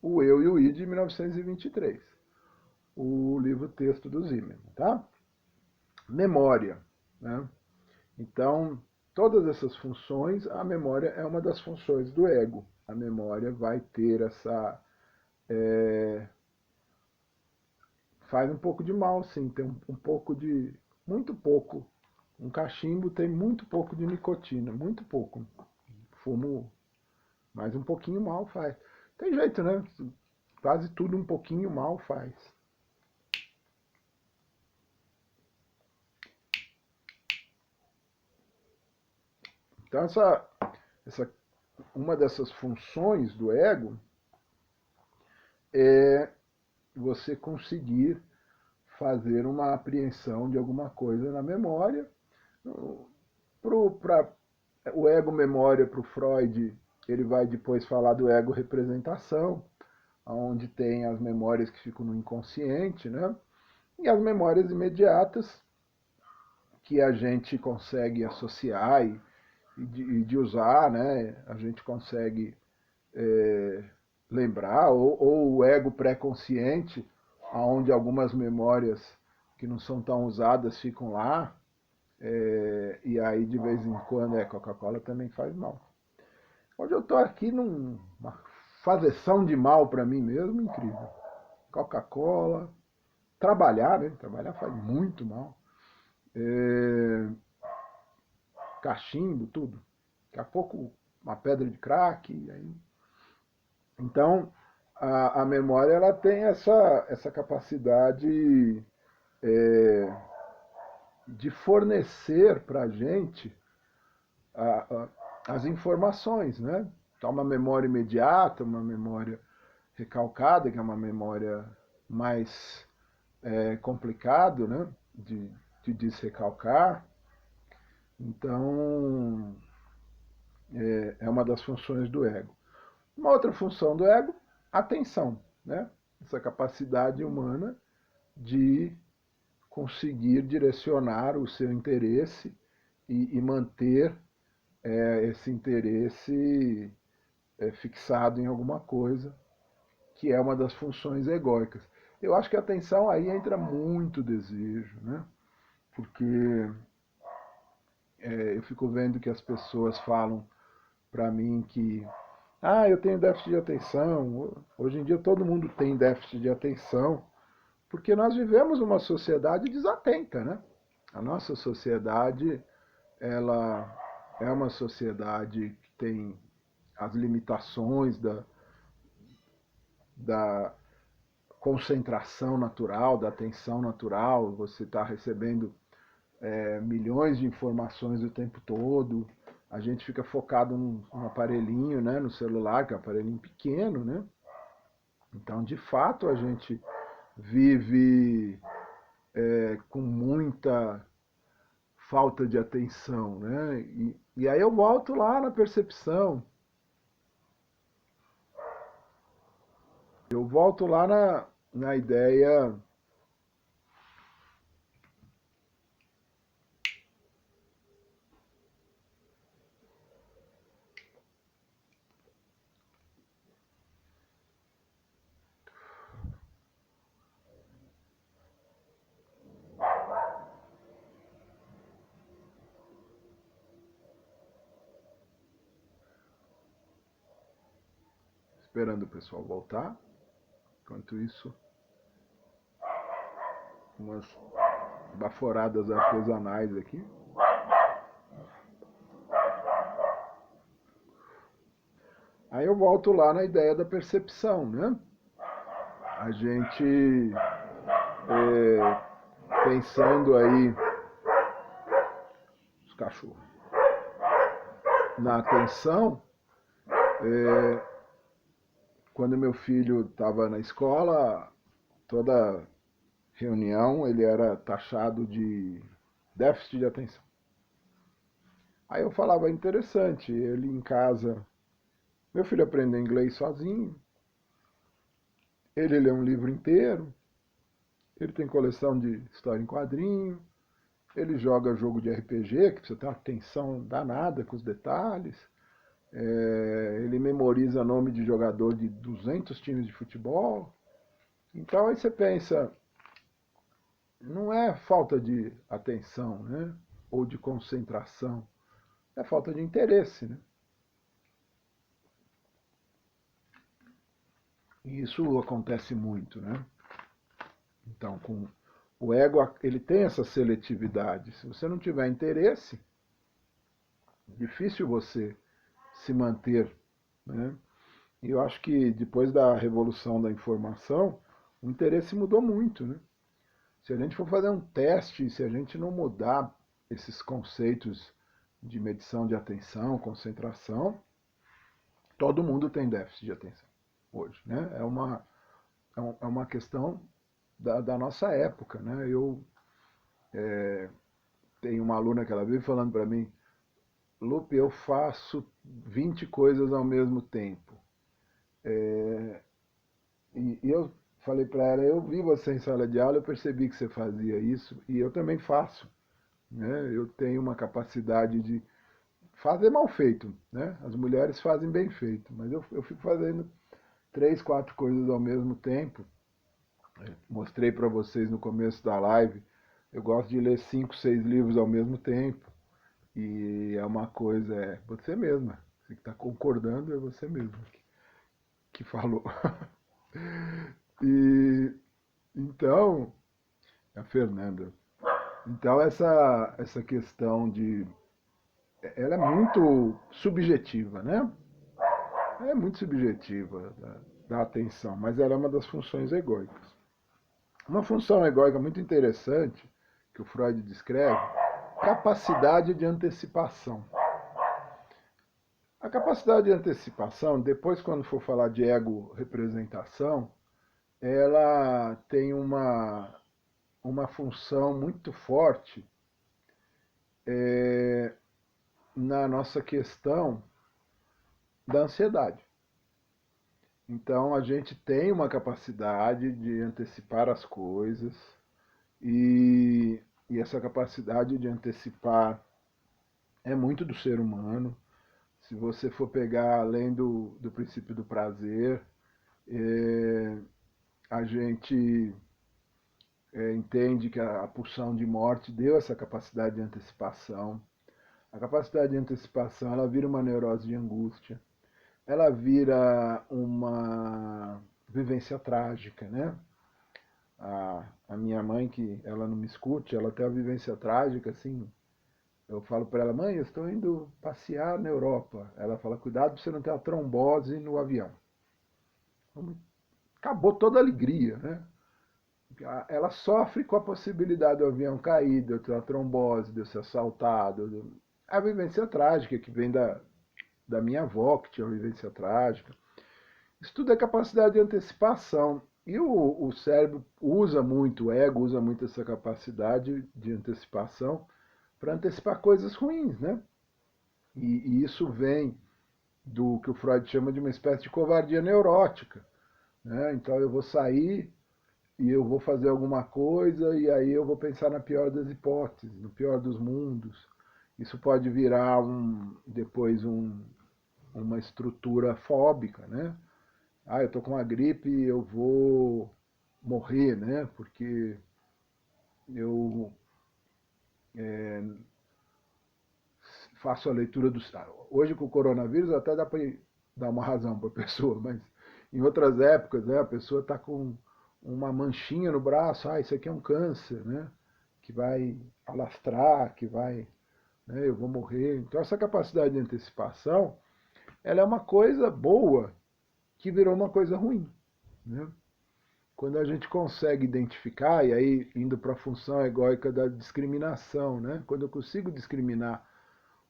o Eu e o I, de 1923. O livro-texto do Zimmermann, tá? Memória, né? Então, todas essas funções, a memória é uma das funções do ego. A memória vai ter essa... faz um pouco de mal, sim. Tem um pouco de... muito pouco. Um cachimbo tem muito pouco de nicotina, muito pouco. Fumo, mas um pouquinho mal faz. Tem jeito, né? Quase tudo um pouquinho mal faz. Então, uma dessas funções do ego é você conseguir fazer uma apreensão de alguma coisa na memória. O ego memória para o Freud, ele vai depois falar do ego representação, onde tem as memórias que ficam no inconsciente, né? E as memórias imediatas que a gente consegue associar de usar, né? A gente consegue lembrar, ou o ego pré-consciente, onde algumas memórias que não são tão usadas ficam lá, e aí de vez em quando Coca-Cola também faz mal. Hoje eu estou aqui numa fazeção de mal para mim mesmo, incrível. Coca-Cola, trabalhar, né? Trabalhar faz muito mal. cachimbo, tudo. Daqui a pouco uma pedra de crack. Aí... Então, a memória ela tem essa capacidade é, de fornecer para a gente as informações, né? Então, uma memória imediata, uma memória recalcada, que é uma memória mais complicado, né? De desrecalcar. Então, é uma das funções do ego. Uma outra função do ego, atenção, né? Essa capacidade humana de conseguir direcionar o seu interesse e manter esse interesse fixado em alguma coisa, que é uma das funções egóicas. Eu acho que a atenção aí entra muito desejo, né? Porque eu fico vendo que as pessoas falam para mim que eu tenho déficit de atenção. Hoje em dia todo mundo tem déficit de atenção, porque nós vivemos uma sociedade desatenta, né? A nossa sociedade, ela é uma sociedade que tem as limitações da concentração natural, da atenção natural. Você está recebendo milhões de informações o tempo todo. A gente fica focado num aparelhinho, né, no celular, que é um aparelhinho pequeno, né? Então, de fato, a gente vive com muita falta de atenção, né? E aí eu volto lá na percepção. Eu volto lá na ideia esperando o pessoal voltar. Enquanto isso, umas baforadas artesanais aqui. Aí eu volto lá na ideia da percepção, né? A gente pensando aí os cachorros na atenção, quando meu filho estava na escola, toda reunião ele era taxado de déficit de atenção. Aí eu falava, interessante, ele em casa, meu filho aprendeu inglês sozinho, ele lê um livro inteiro, ele tem coleção de história em quadrinho, ele joga jogo de RPG, que precisa ter uma atenção danada com os detalhes, ele memoriza nome de jogador de 200 times de futebol. Então aí você pensa, não é falta de atenção, né? Ou de concentração, é falta de interesse, né? E isso acontece muito, né? Então, com o ego, ele tem essa seletividade. Se você não tiver interesse, é difícil você se manter, né? E eu acho que depois da revolução da informação, o interesse mudou muito, né? Se a gente for fazer um teste, se a gente não mudar esses conceitos de medição de atenção, concentração, todo mundo tem déficit de atenção hoje, né? É uma questão da nossa época, né? Eu tenho uma aluna que ela vive falando para mim, Lupe, eu faço 20 coisas ao mesmo tempo. E eu falei para ela, eu vi você em sala de aula, eu percebi que você fazia isso, e eu também faço. Né? Eu tenho uma capacidade de fazer mal feito. Né? As mulheres fazem bem feito, mas eu fico fazendo 3, 4 coisas ao mesmo tempo. Mostrei para vocês no começo da live, eu gosto de ler 5, 6 livros ao mesmo tempo. E é uma coisa, você mesma. Você que está concordando é você mesma que falou. E então, a Fernanda. Então essa questão ela é muito subjetiva, né? É muito subjetiva da atenção, mas ela é uma das funções egóicas. Uma função egóica muito interessante que o Freud descreve, capacidade de antecipação. A capacidade de antecipação, depois quando for falar de ego-representação, ela tem uma função muito forte na nossa questão da ansiedade. Então a gente tem uma capacidade de antecipar as coisas e essa capacidade de antecipar é muito do ser humano. Se você for pegar além do princípio do prazer, é, a gente entende que a pulsão de morte deu essa capacidade de antecipação. A capacidade de antecipação ela vira uma neurose de angústia, ela vira uma vivência trágica, né? A minha mãe, que ela não me escute, ela tem uma vivência trágica, assim. Eu falo para ela, mãe, eu estou indo passear na Europa. Ela fala, cuidado para você não ter uma trombose no avião. Acabou toda a alegria, né? Ela sofre com a possibilidade do avião cair, de eu ter uma trombose, de eu ser assaltado. A vivência trágica que vem da minha avó, que tinha uma vivência trágica. Isso tudo é capacidade de antecipação. E o cérebro usa muito, o ego usa muito essa capacidade de antecipação para antecipar coisas ruins, né? E isso vem do que o Freud chama de uma espécie de covardia neurótica, né? Então eu vou sair e eu vou fazer alguma coisa e aí eu vou pensar na pior das hipóteses, no pior dos mundos. Isso pode virar depois uma estrutura fóbica, né? Eu tô com uma gripe, eu vou morrer, né? Porque eu faço a leitura do. Hoje com o coronavírus até dá para dar uma razão para a pessoa, mas em outras épocas, né, a pessoa está com uma manchinha no braço, isso aqui é um câncer, né? Que vai alastrar, que vai. Né, eu vou morrer. Então essa capacidade de antecipação, ela é uma coisa boa que virou uma coisa ruim, né? Quando a gente consegue identificar, e aí indo para a função egóica da discriminação, né? Quando eu consigo discriminar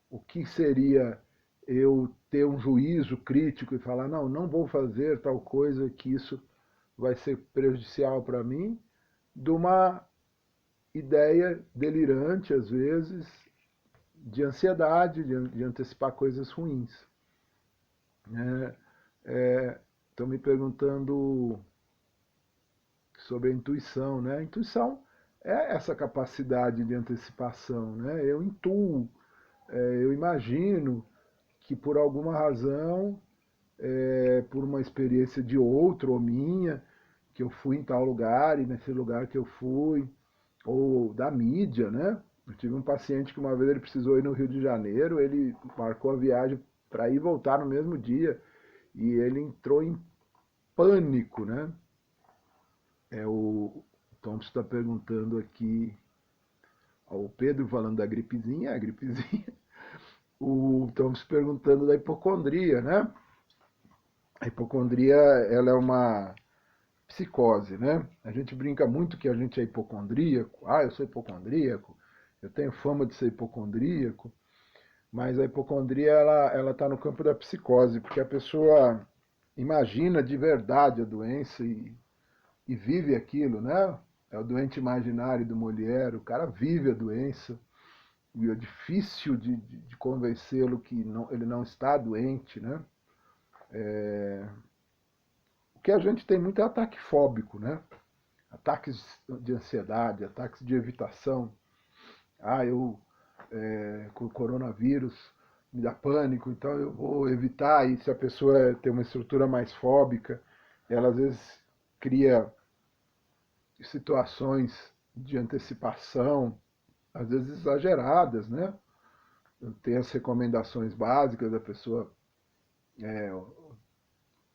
o que seria eu ter um juízo crítico e falar, não, não vou fazer tal coisa que isso vai ser prejudicial para mim, de uma ideia delirante, às vezes, de ansiedade, de antecipar coisas ruins. Estão me perguntando sobre a intuição, né? A intuição é essa capacidade de antecipação, né? Eu intuo, eu imagino que por alguma razão, por uma experiência de outro ou minha, que eu fui em tal lugar e nesse lugar que eu fui, ou da mídia, né? Eu tive um paciente que uma vez ele precisou ir no Rio de Janeiro, ele marcou a viagem para ir e voltar no mesmo dia e ele entrou em pânico, né? O Tom está perguntando aqui, o Pedro falando da gripezinha, a gripezinha. O Tom se perguntando da hipocondria, né? A hipocondria, ela é uma psicose, né? A gente brinca muito que a gente é hipocondríaco. Eu sou hipocondríaco, eu tenho fama de ser hipocondríaco, mas a hipocondria, ela tá no campo da psicose, porque a pessoa imagina de verdade a doença e vive aquilo, né? É o doente imaginário do Molière, o cara vive a doença, e é difícil de convencê-lo que não, ele não está doente, né? O que a gente tem muito é ataque fóbico, né? Ataques de ansiedade, ataques de evitação. Com o coronavírus me dá pânico, então eu vou evitar. E se a pessoa tem uma estrutura mais fóbica, ela às vezes cria situações de antecipação, às vezes exageradas, né? Tem as recomendações básicas, da pessoa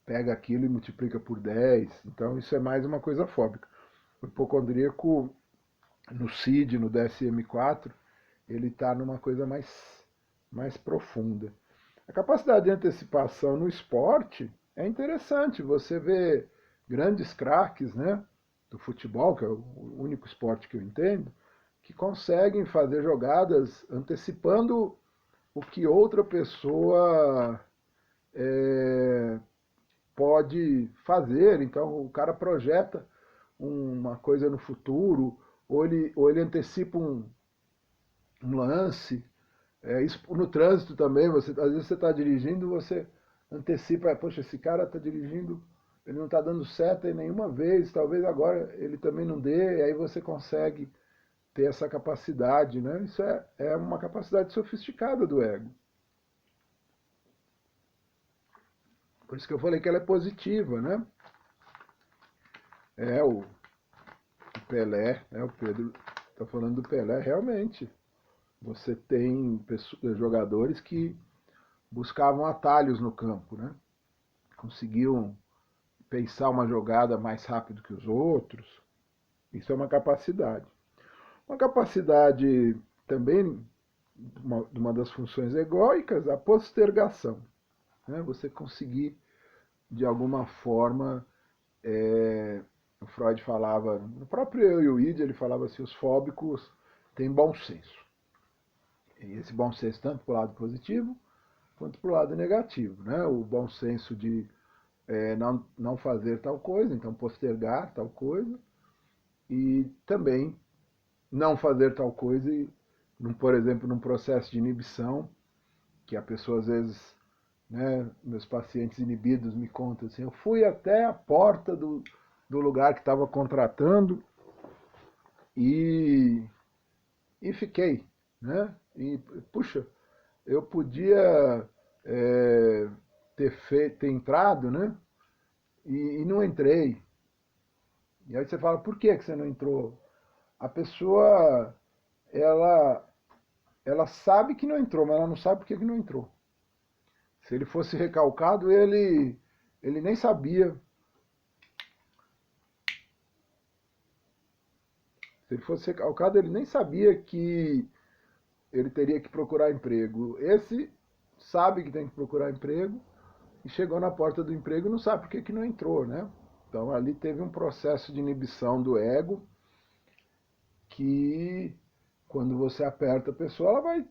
pega aquilo e multiplica por 10. Então isso é mais uma coisa fóbica. O hipocondríaco no CID, no DSM-4, ele está numa coisa mais mais profunda. A capacidade de antecipação no esporte é interessante. Você vê grandes craques, né, do futebol, que é o único esporte que eu entendo, que conseguem fazer jogadas antecipando o que outra pessoa é, pode fazer. Então o cara projeta uma coisa no futuro, ou ele antecipa um lance. Isso no trânsito também, você, às vezes você está dirigindo, você antecipa, poxa, esse cara está dirigindo, ele não está dando seta em nenhuma vez, talvez agora ele também não dê, e aí você consegue ter essa capacidade, né? Isso é uma capacidade sofisticada do ego. Por isso que eu falei que ela é positiva, né? O Pelé, né? O Pedro está falando do Pelé, realmente. Você tem jogadores que buscavam atalhos no campo, né? Conseguiam pensar uma jogada mais rápido que os outros. Isso é uma capacidade. Uma capacidade também, uma das funções egóicas, a postergação. Né? Você conseguir, de alguma forma, o Freud falava, no próprio Eu e o Id, ele falava assim, os fóbicos têm bom senso. E esse bom senso tanto para o lado positivo quanto para o lado negativo. Né? O bom senso de não fazer tal coisa, então postergar tal coisa, e também não fazer tal coisa, e, por exemplo, num processo de inibição, que a pessoa às vezes, né, meus pacientes inibidos me contam assim, eu fui até a porta do lugar que estava contratando e, e fiquei, né? E, puxa, eu podia ter entrado, né? E não entrei. E aí você fala, por que você não entrou? A pessoa, ela, ela sabe que não entrou, mas ela não sabe por que não entrou. Se ele fosse recalcado, ele nem sabia. Se ele fosse recalcado, ele nem sabia que ele teria que procurar emprego. Esse sabe que tem que procurar emprego e chegou na porta do emprego e não sabe por que não entrou, né? Então ali teve um processo de inibição do ego que, quando você aperta a pessoa, ela vai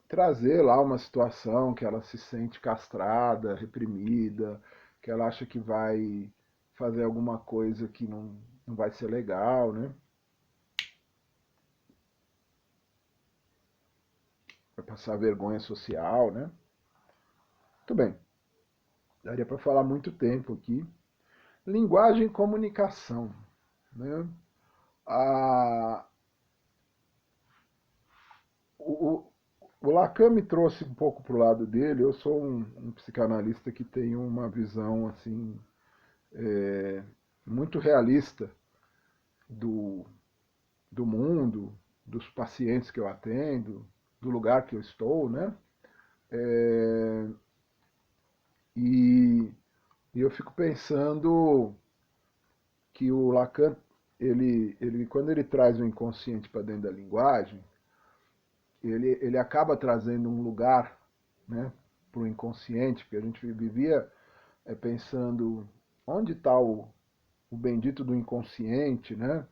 trazer lá uma situação que ela se sente castrada, reprimida, que ela acha que vai fazer alguma coisa que não vai ser legal, né? Vai passar vergonha social, né? Muito bem. Daria para falar muito tempo aqui. Linguagem e comunicação, né? A, o, o Lacan me trouxe um pouco para o lado dele. Eu sou um psicanalista que tem uma visão assim muito realista do, do mundo, dos pacientes que eu atendo, do lugar que eu estou, né? É, e, e eu fico pensando que o Lacan, quando ele traz o inconsciente para dentro da linguagem, ele acaba trazendo um lugar, né, para o inconsciente, porque a gente vivia pensando onde está o bendito do inconsciente, né?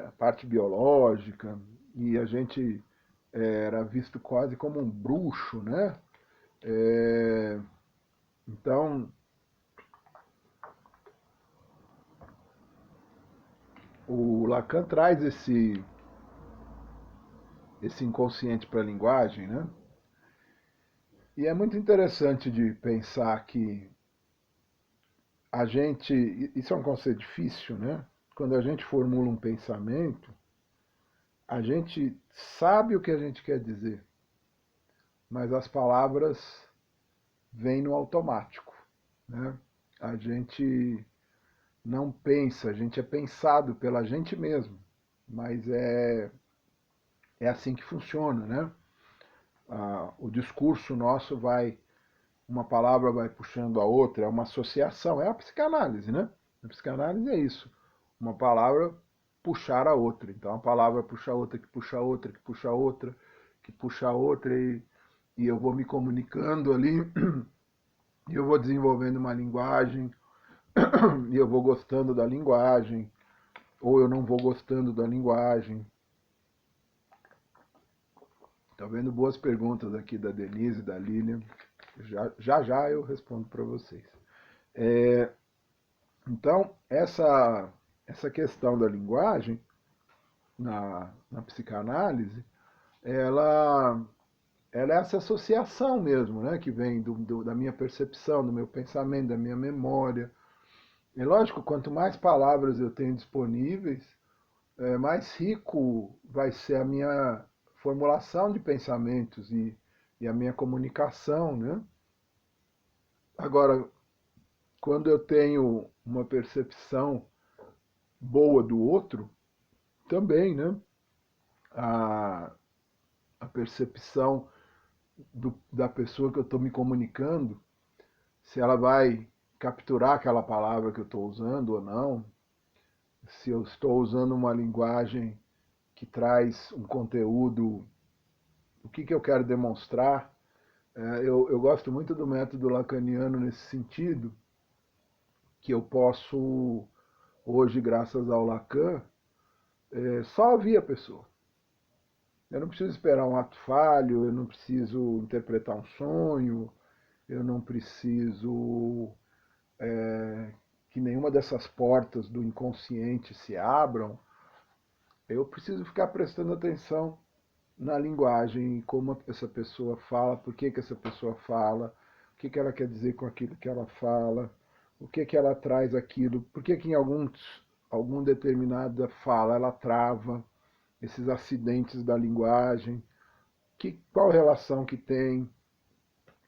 A parte biológica, e a gente era visto quase como um bruxo, né? É, então, o Lacan traz esse inconsciente para a linguagem, né? E é muito interessante de pensar que a gente, isso é um conceito difícil, né? Quando a gente formula um pensamento, a gente sabe o que a gente quer dizer, mas as palavras vêm no automático, né? A gente não pensa, a gente é pensado pela gente mesmo, mas é assim que funciona, né? O discurso nosso vai, uma palavra vai puxando a outra, é uma associação, é a psicanálise, né? A psicanálise é isso, uma palavra puxar a outra, então a palavra puxa a outra, que puxa a outra, que puxa a outra, que puxa a outra e eu vou me comunicando ali, e eu vou desenvolvendo uma linguagem, e eu vou gostando da linguagem, ou eu não vou gostando da linguagem. Tá vendo boas perguntas aqui da Denise, da Lilian. Já eu respondo para vocês. Então, essa questão da linguagem na psicanálise, ela é essa associação mesmo, né, que vem da minha percepção, do meu pensamento, da minha memória. É lógico, quanto mais palavras eu tenho disponíveis, mais rico vai ser a minha formulação de pensamentos e a minha comunicação, né? Agora, quando eu tenho uma percepção boa do outro, também, né? A, a percepção da pessoa que eu estou me comunicando, se ela vai capturar aquela palavra que eu estou usando ou não, se eu estou usando uma linguagem que traz um conteúdo, o que eu quero demonstrar. Eu gosto muito do método lacaniano nesse sentido, que eu posso, hoje, graças ao Lacan, só ouvir a pessoa. Eu não preciso esperar um ato falho, eu não preciso interpretar um sonho, eu não preciso que nenhuma dessas portas do inconsciente se abram. Eu preciso ficar prestando atenção na linguagem, como essa pessoa fala, por que essa pessoa fala, o que ela quer dizer com aquilo que ela fala, o que ela traz aquilo, por que em algum determinada fala ela trava, esses acidentes da linguagem, qual relação que tem.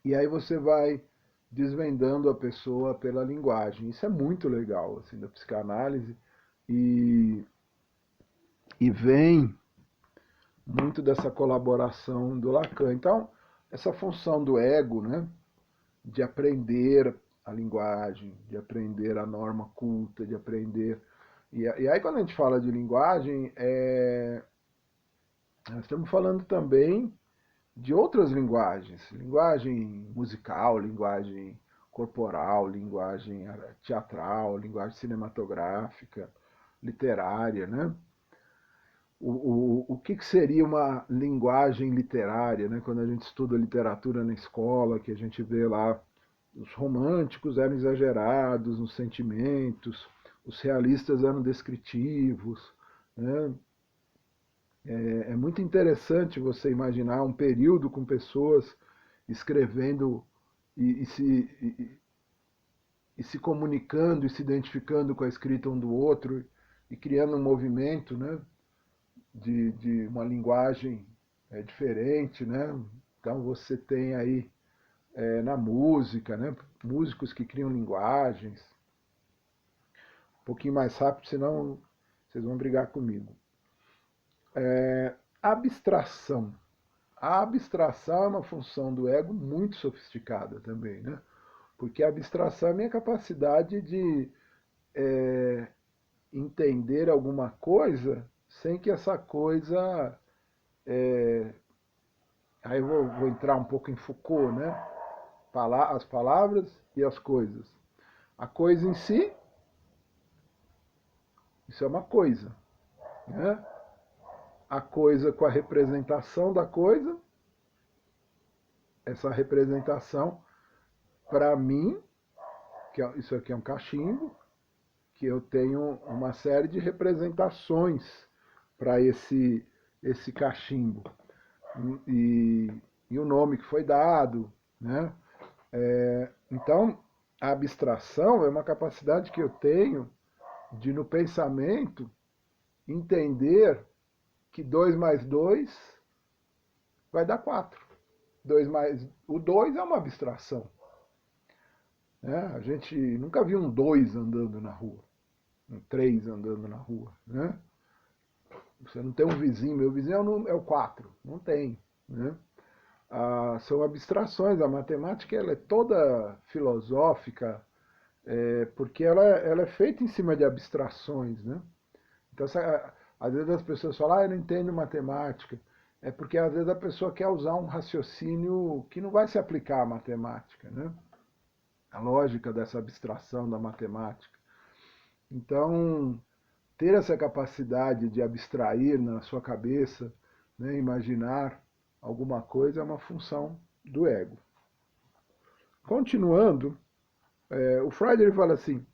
E aí você vai desvendando a pessoa pela linguagem. Isso é muito legal, assim, da psicanálise, e vem muito dessa colaboração do Lacan. Então, essa função do ego, né, de aprender a linguagem, de aprender a norma culta, de aprender... E aí, quando a gente fala de linguagem, nós estamos falando também de outras linguagens, linguagem musical, linguagem corporal, linguagem teatral, linguagem cinematográfica, literária, né? O que seria uma linguagem literária, né? Quando a gente estuda literatura na escola, que a gente vê lá os românticos eram exagerados nos sentimentos, os realistas eram descritivos, né? É muito interessante você imaginar um período com pessoas escrevendo e se comunicando e se identificando com a escrita um do outro e criando um movimento, né, de uma linguagem diferente, né? Então você tem aí na música, né, músicos que criam linguagens. Um pouquinho mais rápido, senão vocês vão brigar comigo. Abstração. A abstração é uma função do ego muito sofisticada também, né? Porque a abstração é a minha capacidade de entender alguma coisa sem que essa coisa... Aí eu vou entrar um pouco em Foucault, né? As palavras e as coisas. A coisa em si, isso é uma coisa, né? A coisa com a representação da coisa, essa representação, para mim, isso aqui é um cachimbo, que eu tenho uma série de representações para esse cachimbo. E o nome que foi dado, né? Então, a abstração é uma capacidade que eu tenho de, no pensamento, entender que 2 mais 2 vai dar 4. O 2 é uma abstração. Né? A gente nunca viu um 2 andando na rua, um 3 andando na rua. Né? Você não tem um vizinho, meu vizinho é o 4. Não tem. Né? São abstrações. A matemática ela é toda filosófica, porque ela é feita em cima de abstrações. Né? Então, às vezes as pessoas falam, eu não entendo matemática. é porque às vezes a pessoa quer usar um raciocínio que não vai se aplicar à matemática, né? A lógica dessa abstração da matemática. Então, ter essa capacidade de abstrair na sua cabeça, né, imaginar alguma coisa, é uma função do ego. Continuando, o Freud ele fala assim,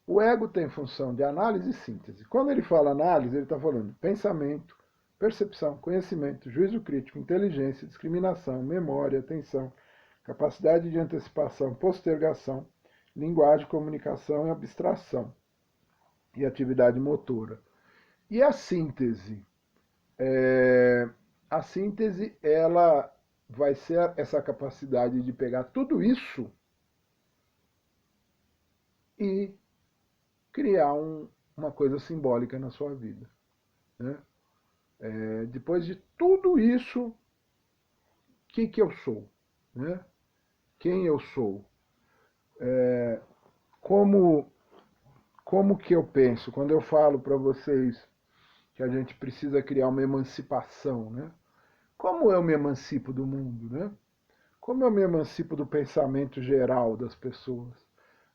o ego tem função de análise e síntese. Quando ele fala análise, ele está falando pensamento, percepção, conhecimento, juízo crítico, inteligência, discriminação, memória, atenção, capacidade de antecipação, postergação, linguagem, comunicação e abstração, e atividade motora. E a síntese? A síntese, ela vai ser essa capacidade de pegar tudo isso e criar uma coisa simbólica na sua vida. Né? Depois de tudo isso, o que eu sou? Né? Quem eu sou? Como, como que eu penso? Quando eu falo para vocês que a gente precisa criar uma emancipação, né? Como eu me emancipo do mundo, né? Como eu me emancipo do pensamento geral das pessoas?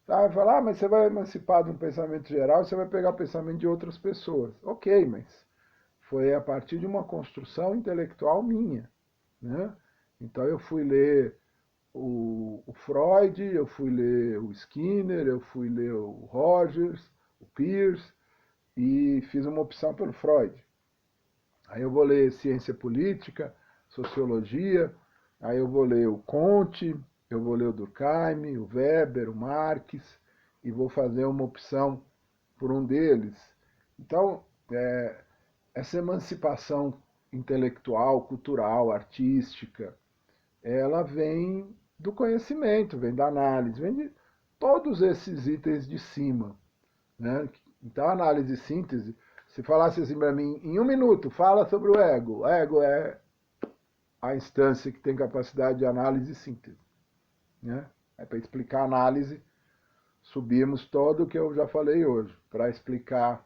Vai falar, mas você vai emancipar de um pensamento geral, você vai pegar o pensamento de outras pessoas. Ok, mas foi a partir de uma construção intelectual minha. Né? Então eu fui ler o Freud, eu fui ler o Skinner, eu fui ler o Rogers, o Peirce, e fiz uma opção pelo Freud. Aí eu vou ler ciência política, sociologia, aí eu vou ler o Comte, eu vou ler o Durkheim, o Weber, o Marx, e vou fazer uma opção por um deles. Então, essa emancipação intelectual, cultural, artística, ela vem do conhecimento, vem da análise, vem de todos esses itens de cima. Né? Então, análise e síntese, se falasse assim para mim, em um minuto, fala sobre o ego. O ego é a instância que tem capacidade de análise e síntese. Né? Para explicar a análise, subimos todo o que eu já falei hoje. Para explicar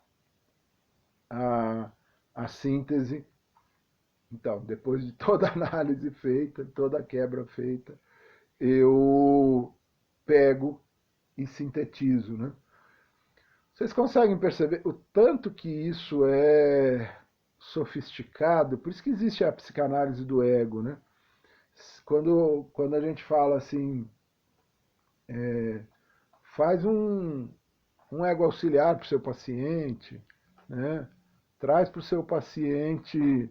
a síntese, então, depois de toda a análise feita, toda a quebra feita, eu pego e sintetizo. Né? Vocês conseguem perceber o tanto que isso é sofisticado? Por isso que existe a psicanálise do ego, né? Quando a gente fala assim, faz um ego auxiliar para o seu paciente, né? Traz para o seu paciente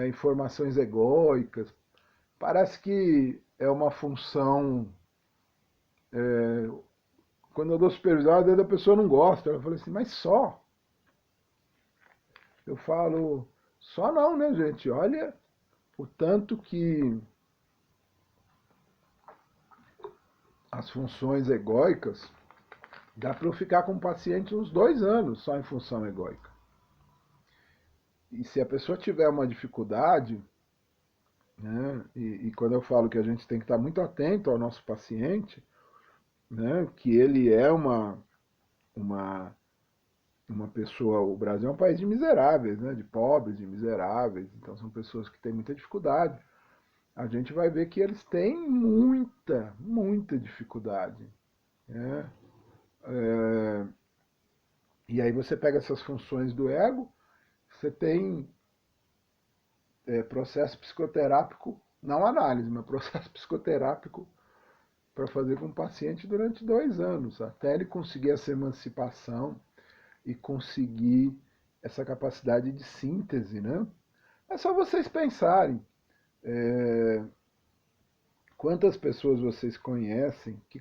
informações egóicas. Parece que é uma função. Quando eu dou supervisão, às vezes a pessoa não gosta. Ela fala assim, mas só? Eu falo, só não, né, gente? Olha o tanto que as funções egóicas, dá para eu ficar com o paciente uns 2 anos só em função egóica. E se a pessoa tiver uma dificuldade, né, e quando eu falo que a gente tem que estar muito atento ao nosso paciente, né, que ele é uma, uma pessoa, o Brasil é um país de miseráveis, né, de pobres, de miseráveis, então são pessoas que têm muita dificuldade. A gente vai ver que eles têm muita dificuldade. Né? E aí você pega essas funções do ego, você tem processo psicoterápico, não análise, mas processo psicoterápico para fazer com o paciente durante 2 anos, até ele conseguir essa emancipação e conseguir essa capacidade de síntese. Né? É só vocês pensarem. Quantas pessoas vocês conhecem que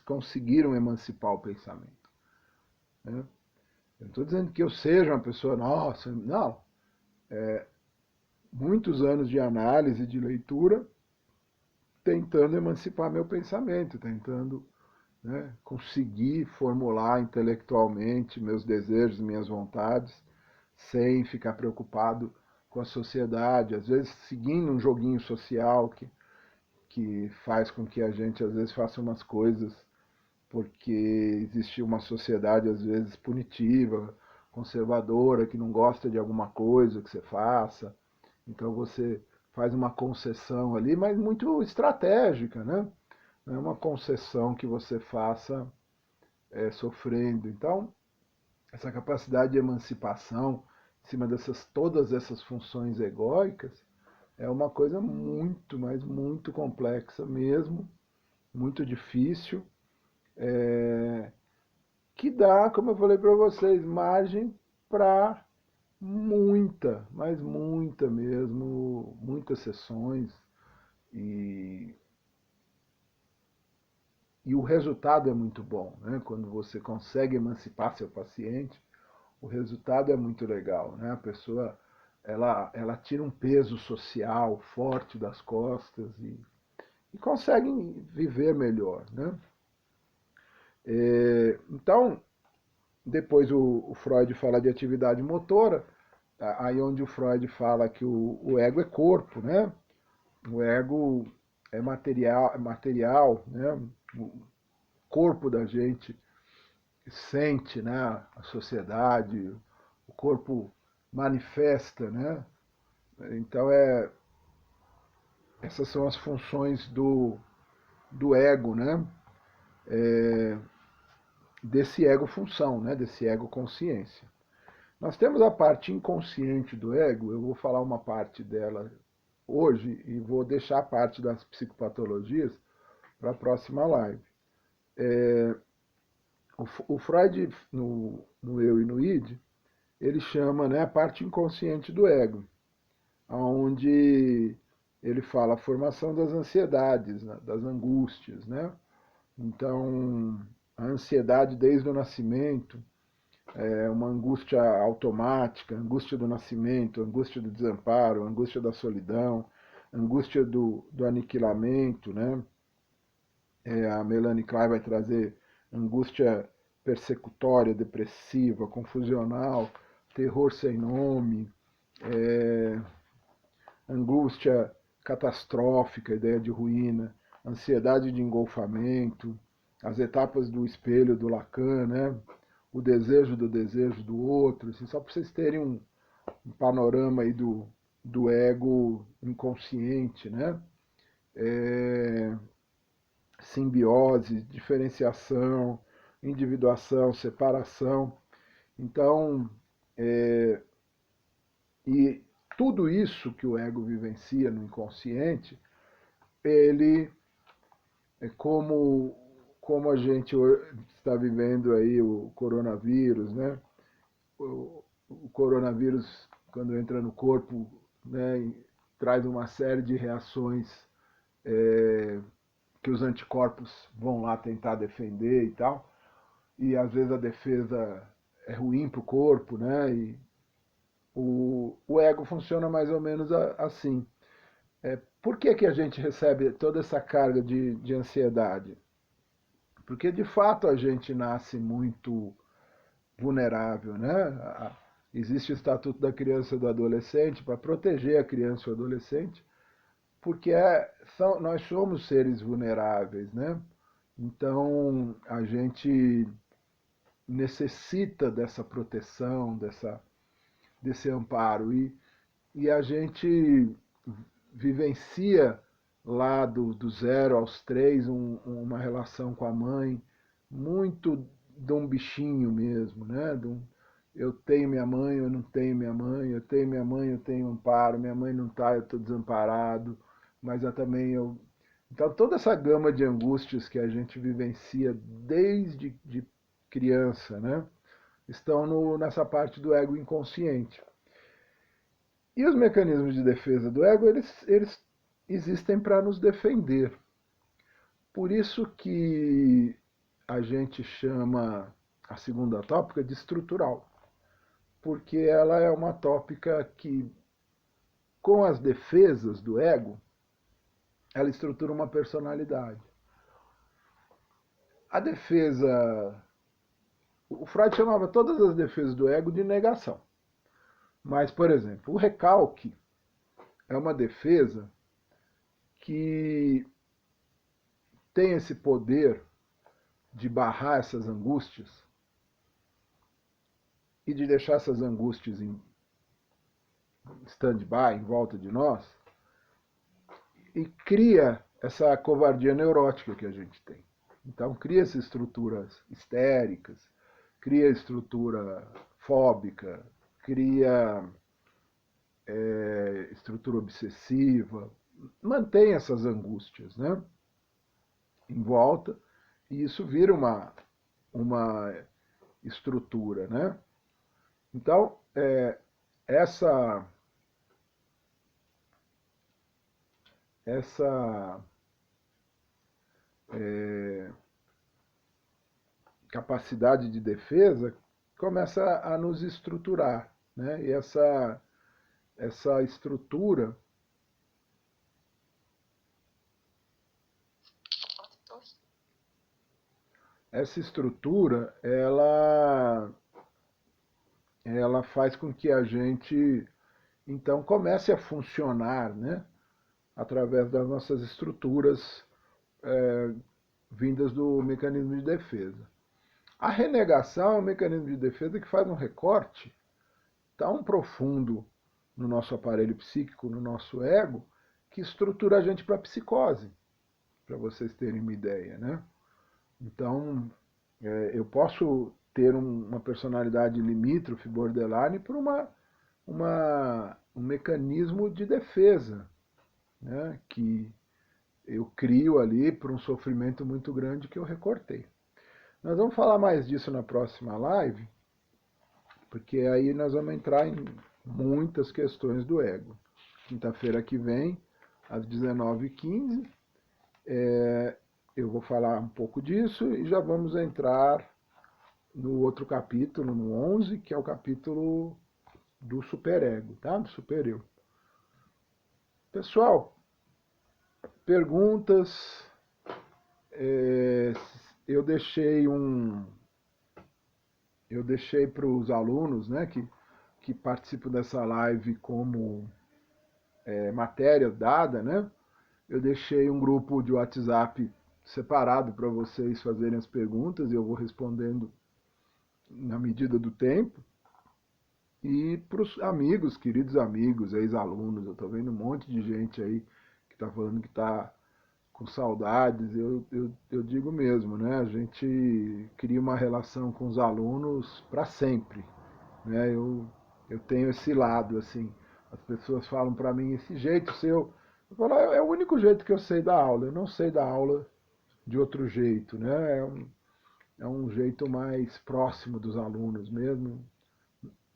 conseguiram emancipar o pensamento? Né? Eu não estou dizendo que eu seja uma pessoa, nossa, não. Muitos anos de análise, de leitura, tentando emancipar meu pensamento, tentando, né, conseguir formular intelectualmente meus desejos, minhas vontades, sem ficar preocupado com a sociedade, às vezes seguindo um joguinho social que faz com que a gente às vezes faça umas coisas porque existe uma sociedade às vezes punitiva, conservadora, que não gosta de alguma coisa que você faça. Então você faz uma concessão ali, mas muito estratégica, né? Não é uma concessão que você faça sofrendo. Então, essa capacidade de emancipação em cima dessas todas essas funções egóicas é uma coisa muito, mas muito complexa mesmo, muito difícil, que dá, como eu falei para vocês, margem para muita, mas muita mesmo, muitas sessões e, e o resultado é muito bom, né? Quando você consegue emancipar seu paciente, o resultado é muito legal, né? A pessoa ela tira um peso social forte das costas e consegue viver melhor, né? Então, depois o Freud fala de atividade motora, aí onde o Freud fala que o ego é corpo, né? O ego é material, né? O corpo da gente sente, né? A sociedade, o corpo manifesta, né? Então essas são as funções do ego, né? Desse ego função, né? Desse ego consciência. Nós temos a parte inconsciente do ego, eu vou falar uma parte dela hoje e vou deixar a parte das psicopatologias para a próxima live. O Freud, no Eu e no Id, ele chama, né, a parte inconsciente do ego, onde ele fala a formação das ansiedades, né, das angústias, né? Então, a ansiedade desde o nascimento, uma angústia automática, angústia do nascimento, angústia do desamparo, angústia da solidão, angústia do aniquilamento, né? A Melanie Klein vai trazer angústia persecutória, depressiva, confusional, terror sem nome, angústia catastrófica, ideia de ruína, ansiedade de engolfamento, as etapas do espelho do Lacan, né? O desejo do outro, assim, só para vocês terem um panorama aí do ego inconsciente, né? Simbiose, diferenciação, individuação, separação. Então, e tudo isso que o ego vivencia no inconsciente, ele é como a gente está vivendo aí o coronavírus, né? O coronavírus, quando entra no corpo, né, traz uma série de reações que os anticorpos vão lá tentar defender e tal. E às vezes a defesa é ruim para o corpo, né? E o ego funciona mais ou menos assim. Por que a gente recebe toda essa carga de ansiedade? Porque de fato a gente nasce muito vulnerável, né? Existe o Estatuto da Criança e do Adolescente para proteger a criança e o adolescente, porque nós somos seres vulneráveis, né? Então a gente necessita dessa proteção, desse amparo e a gente vivencia lá do 0 aos 3 uma relação com a mãe muito de um bichinho mesmo, né? Eu tenho minha mãe, eu não tenho minha mãe, eu tenho minha mãe, eu tenho amparo, minha mãe não está, eu estou desamparado, mas eu também eu. Então toda essa gama de angústias que a gente vivencia desde de criança, né? Estão nessa parte do ego inconsciente. E os mecanismos de defesa do ego, eles existem para nos defender. Por isso que a gente chama a segunda tópica de estrutural, porque ela é uma tópica que, com as defesas do ego, ela estrutura uma personalidade. A defesa. O Freud chamava todas as defesas do ego de negação. Mas, por exemplo, o recalque é uma defesa que tem esse poder de barrar essas angústias e de deixar essas angústias stand-by em volta de nós e cria essa covardia neurótica que a gente tem. Então cria essas estruturas histéricas, cria estrutura fóbica, cria estrutura obsessiva, mantém essas angústias, né, em volta, e isso vira uma estrutura, né? Então, essa capacidade de defesa começa a nos estruturar, né? E essa estrutura ela faz com que a gente então comece a funcionar, né, através das nossas estruturas vindas do mecanismo de defesa. A renegação é um mecanismo de defesa que faz um recorte tão profundo no nosso aparelho psíquico, no nosso ego, que estrutura a gente para a psicose, para vocês terem uma ideia, né? Então, eu posso ter uma personalidade limítrofe, borderline, por um mecanismo de defesa, né, que eu crio ali por um sofrimento muito grande que eu recortei. Nós vamos falar mais disso na próxima live, porque aí nós vamos entrar em muitas questões do ego. Quinta-feira que vem, às 19h15, eu vou falar um pouco disso e já vamos entrar no outro capítulo, no 11, que é o capítulo do superego, tá? Do supereu. Pessoal, perguntas, eu deixei para os alunos, né, que participam dessa live como matéria dada, né? Eu deixei um grupo de WhatsApp separado para vocês fazerem as perguntas e eu vou respondendo na medida do tempo. E para os amigos, queridos amigos, ex-alunos, eu estou vendo um monte de gente aí que está falando que está com saudades. Eu digo mesmo, né? A gente cria uma relação com os alunos para sempre, né? Eu tenho esse lado, assim. As pessoas falam para mim, esse jeito seu. Eu falo, é o único jeito que eu sei dar aula. Eu não sei dar aula de outro jeito, né? É um jeito mais próximo dos alunos mesmo.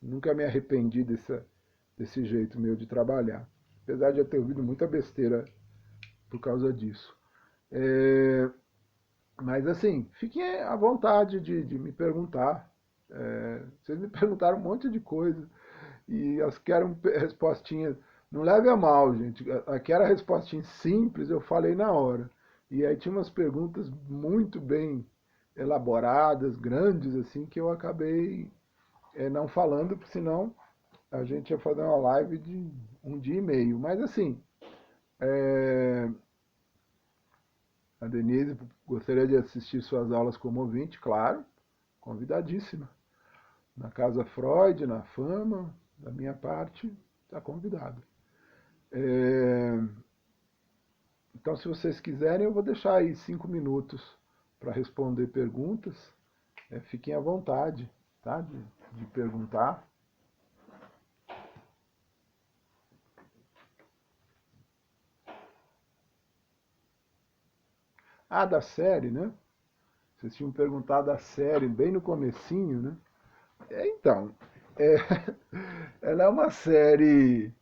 Nunca me arrependi desse jeito meu de trabalhar. Apesar de eu ter ouvido muita besteira por causa disso. Mas assim, fiquem à vontade de me perguntar. Vocês me perguntaram um monte de coisa e elas querem respostinhas. Não leve a mal, gente. Aquela respostinha simples eu falei na hora. E aí tinha umas perguntas muito bem elaboradas, grandes, assim, que eu acabei não falando, porque senão a gente ia fazer uma live de 1 dia e meio. Mas assim, a Denise gostaria de assistir suas aulas como ouvinte, claro, convidadíssima. Na Casa Freud, na Fama, da minha parte, está convidada. Então, se vocês quiserem, eu vou deixar aí 5 minutos para responder perguntas. Fiquem à vontade, tá? De perguntar. Ah, da série, né? Vocês tinham perguntado da série bem no comecinho, né? Então, é, ela é uma série,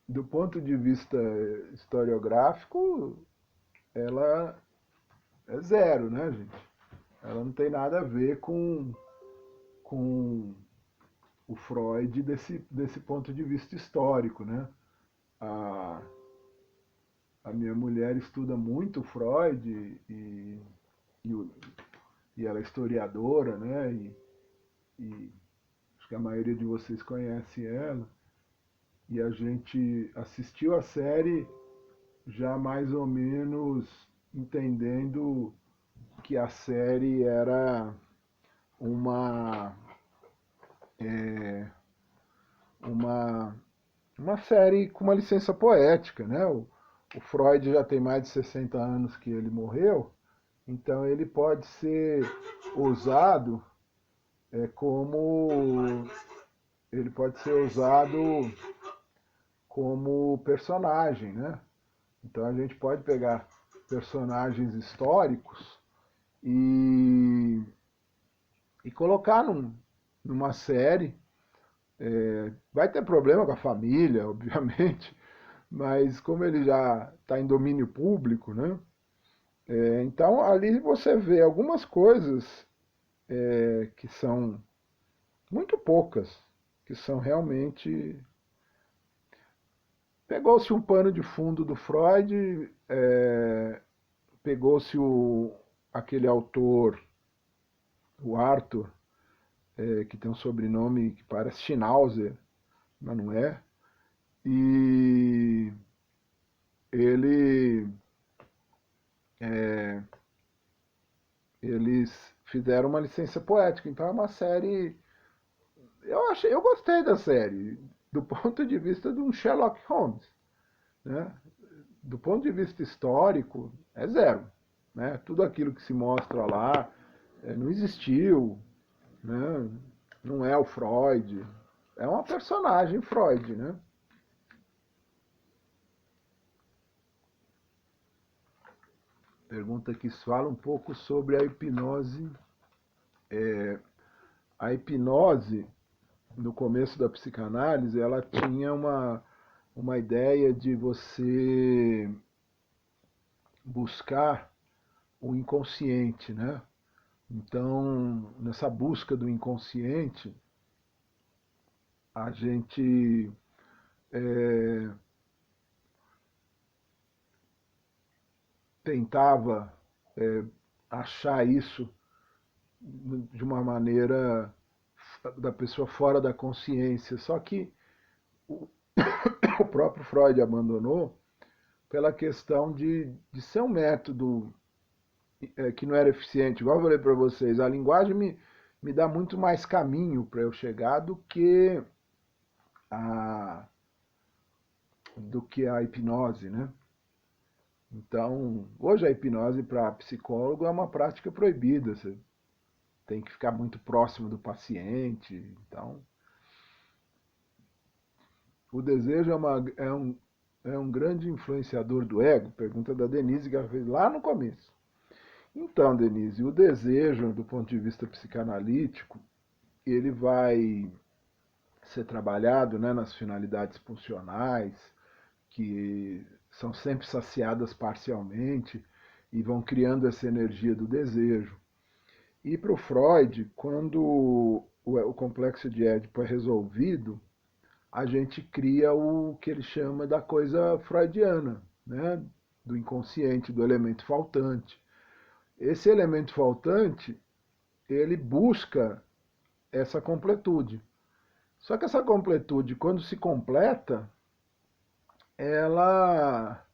do ponto de vista historiográfico, ela é zero, né, gente? Ela não tem nada a ver com o Freud desse ponto de vista histórico, né? A, a minha mulher estuda muito Freud e, e ela é historiadora, né? E acho que a maioria de vocês conhece ela. E a gente assistiu a série já mais ou menos entendendo que a série era uma uma, uma série com uma licença poética, né? O Freud já tem mais de 60 anos que ele morreu, então ele pode ser usado como ele pode ser usado como personagem, né? Então a gente pode pegar personagens históricos e, e colocar numa série. Vai ter problema com a família, obviamente, mas como ele já está em domínio público, né? Então ali você vê algumas coisas que são muito poucas, que são realmente. Pegou-se um pano de fundo do Freud, pegou-se aquele autor, o Arthur, que tem um sobrenome que parece Schnauzer, mas não é, e ele, eles fizeram uma licença poética. Então é uma série. Eu gostei da série, do ponto de vista de um Sherlock Holmes, né? Do ponto de vista histórico, é zero, né? Tudo aquilo que se mostra lá não existiu, né? Não é o Freud, é uma personagem Freud, né? Pergunta que fala um pouco sobre a hipnose. A hipnose, no começo da psicanálise, ela tinha uma ideia de você buscar o inconsciente, né? Então, nessa busca do inconsciente, a gente tentava achar isso de uma maneira da pessoa fora da consciência. Só que o, o próprio Freud abandonou pela questão de ser um método que não era eficiente. Igual eu falei para vocês, a linguagem me dá muito mais caminho para eu chegar a, do que a hipnose, né? Então, hoje a hipnose para psicólogo é uma prática proibida. Você tem que ficar muito próximo do paciente. Então, o desejo é um grande influenciador do ego? Pergunta da Denise, que ela fez lá no começo. Então, Denise, o desejo, do ponto de vista psicanalítico, ele vai ser trabalhado, né, nas finalidades pulsionais, que são sempre saciadas parcialmente e vão criando essa energia do desejo. E para o Freud, quando o complexo de Édipo é resolvido, a gente cria o que ele chama da coisa freudiana, né? Do inconsciente, do elemento faltante. Esse elemento faltante, ele busca essa completude. Só que essa completude, quando se completa, ela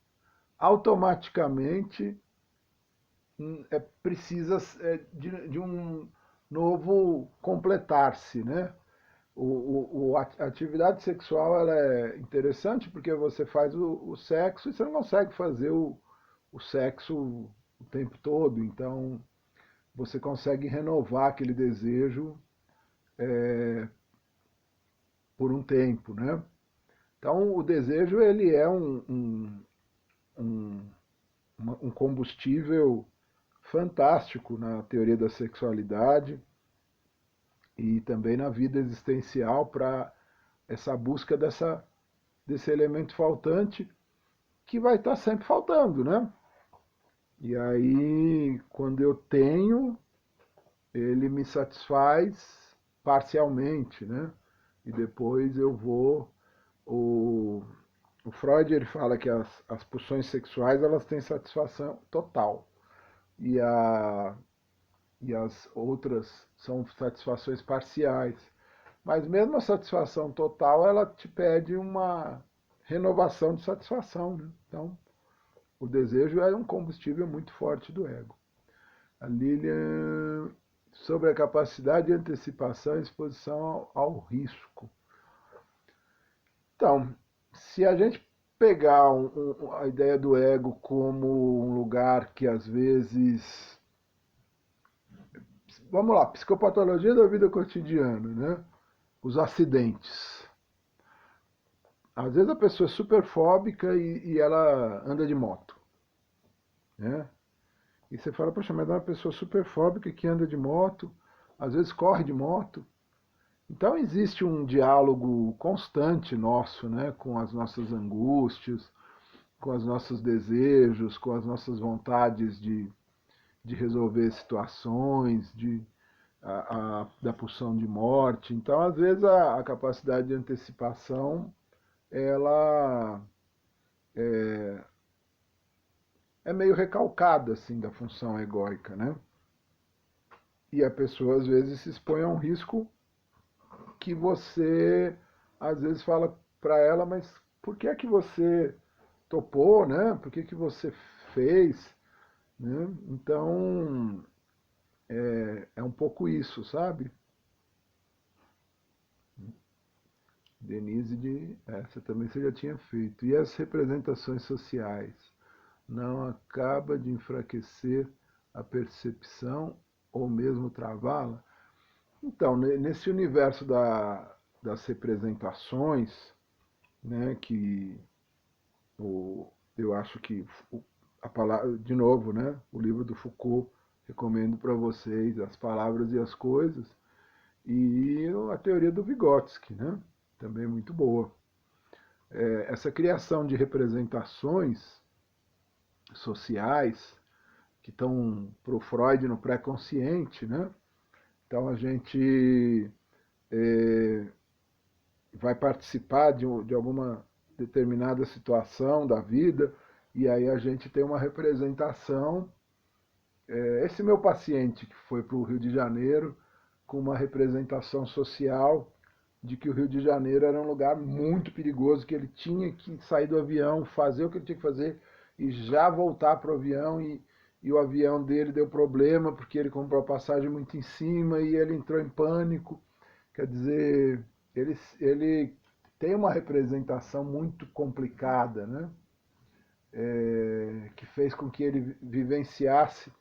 automaticamente precisa de um novo completar-se, né? A atividade sexual ela é interessante porque você faz o sexo e você não consegue fazer o sexo o tempo todo, então você consegue renovar aquele desejo por um tempo, né? Então o desejo ele é um, um combustível fantástico na teoria da sexualidade e também na vida existencial para essa busca desse elemento faltante que vai estar sempre faltando, né? E aí, quando eu tenho, ele me satisfaz parcialmente, né? E depois eu vou. O Freud ele fala que as pulsões sexuais elas têm satisfação total e, e as outras são satisfações parciais. Mas mesmo a satisfação total, ela te pede uma renovação de satisfação. Né? Então, o desejo é um combustível muito forte do ego. A Lilian, sobre a capacidade de antecipação e exposição ao risco. Então, se a gente pegar a ideia do ego como um lugar que às vezes. Vamos lá, psicopatologia da vida cotidiana, né? Os acidentes. Às vezes a pessoa é super fóbica e ela anda de moto, né? E você fala, poxa, mas é uma pessoa super fóbica que anda de moto, às vezes corre de moto. Então existe um diálogo constante nosso, né, com as nossas angústias, com os nossos desejos, com as nossas vontades de resolver situações, da pulsão de morte. Então, às vezes, a capacidade de antecipação ela é meio recalcada assim da função egóica, né? E a pessoa às vezes se expõe a um risco que você às vezes fala para ela, mas por que é que você topou, né? Por que que você fez, né? Então é um pouco isso, sabe? Denise, essa também você já tinha feito. E as representações sociais? Não acaba de enfraquecer a percepção ou mesmo travá-la? Então, nesse universo das representações, né, que eu acho que a palavra, de novo, né, o livro do Foucault, recomendo para vocês, As Palavras e as Coisas, e a teoria do Vygotsky, né, também muito boa. Essa criação de representações sociais que estão para o Freud no pré-consciente, né? Então a gente vai participar de alguma determinada situação da vida e aí a gente tem uma representação. Esse meu paciente que foi para o Rio de Janeiro com uma representação social de que o Rio de Janeiro era um lugar muito perigoso, que ele tinha que sair do avião, fazer o que ele tinha que fazer e já voltar para o avião e o avião dele deu problema porque ele comprou a passagem muito em cima e ele entrou em pânico. Quer dizer, ele tem uma representação muito complicada, né? Que fez com que ele vivenciasse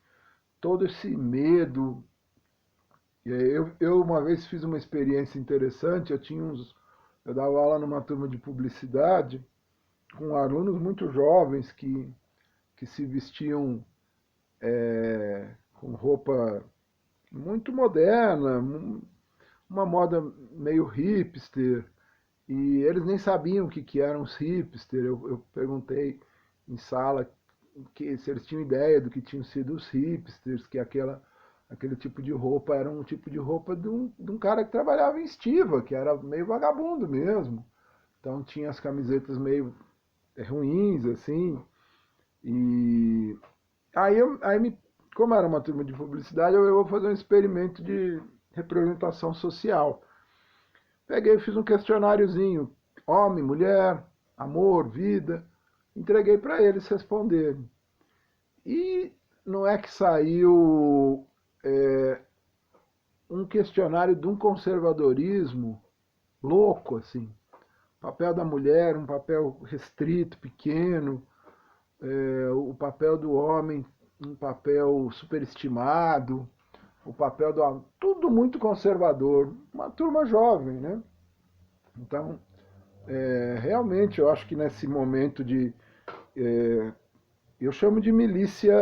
todo esse medo. Eu uma vez fiz uma experiência interessante, eu dava aula numa turma de publicidade com alunos muito jovens que se vestiam com roupa muito moderna, uma moda meio hipster, e eles nem sabiam o que eram os hipster. Eu perguntei em sala se eles tinham ideia do que tinham sido os hipsters, que aquele tipo de roupa era um tipo de roupa de um cara que trabalhava em estiva, que era meio vagabundo mesmo. Então tinha as camisetas meio ruins, assim. E como era uma turma de publicidade, eu vou fazer um experimento de representação social. Peguei e fiz um questionáriozinho, homem, mulher, amor, vida, entreguei para eles responderem. E não é que saiu um questionário de um conservadorismo louco, assim. O papel da mulher, um papel restrito, pequeno, o papel do homem, um papel superestimado, o papel do homem, tudo muito conservador. Uma turma jovem, né? Então, realmente, eu acho que nesse momento eu chamo de milícia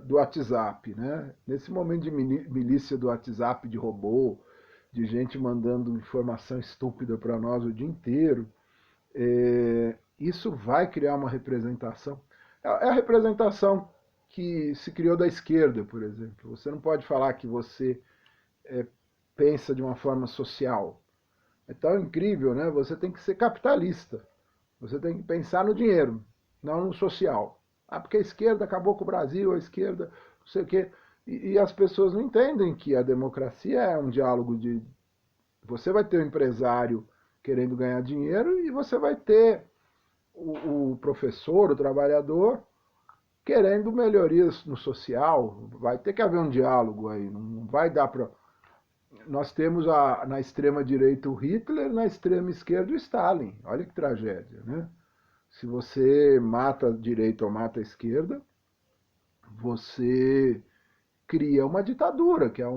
do WhatsApp, né? Nesse momento de milícia do WhatsApp, de robô, de gente mandando informação estúpida para nós o dia inteiro, isso vai criar uma representação. É a representação que se criou da esquerda, por exemplo. Você não pode falar que você pensa de uma forma social. É tão incrível, né? Você tem que ser capitalista. Você tem que pensar no dinheiro, não no social. Ah, porque a esquerda acabou com o Brasil, a esquerda, não sei o quê. E as pessoas não entendem que a democracia é um diálogo de. Você vai ter o empresário querendo ganhar dinheiro e você vai ter o professor, o trabalhador, querendo melhorias no social. Vai ter que haver um diálogo aí. Não vai dar para nós temos na extrema direita o Hitler, na extrema esquerda o Stalin. Olha que tragédia, né? Se você mata a direita ou mata a esquerda, você cria uma ditadura, que é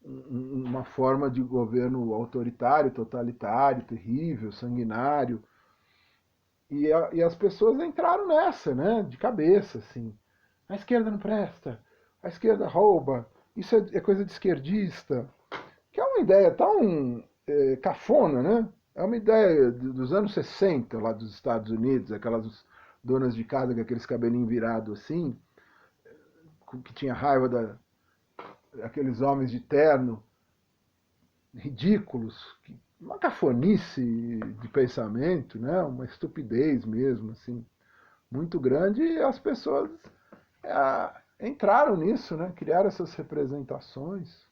uma forma de governo autoritário, totalitário, terrível, sanguinário. E as pessoas entraram nessa, né? De cabeça, assim. A esquerda não presta, a esquerda rouba, isso é coisa de esquerdista. Que é uma ideia tão cafona, né? É uma ideia dos anos 60, lá dos Estados Unidos, aquelas donas de casa com aqueles cabelinhos virados assim, que tinha raiva daqueles homens de terno ridículos, uma cafonice de pensamento, né? Uma estupidez mesmo, assim, muito grande, e as pessoas entraram nisso, né? Criaram essas representações.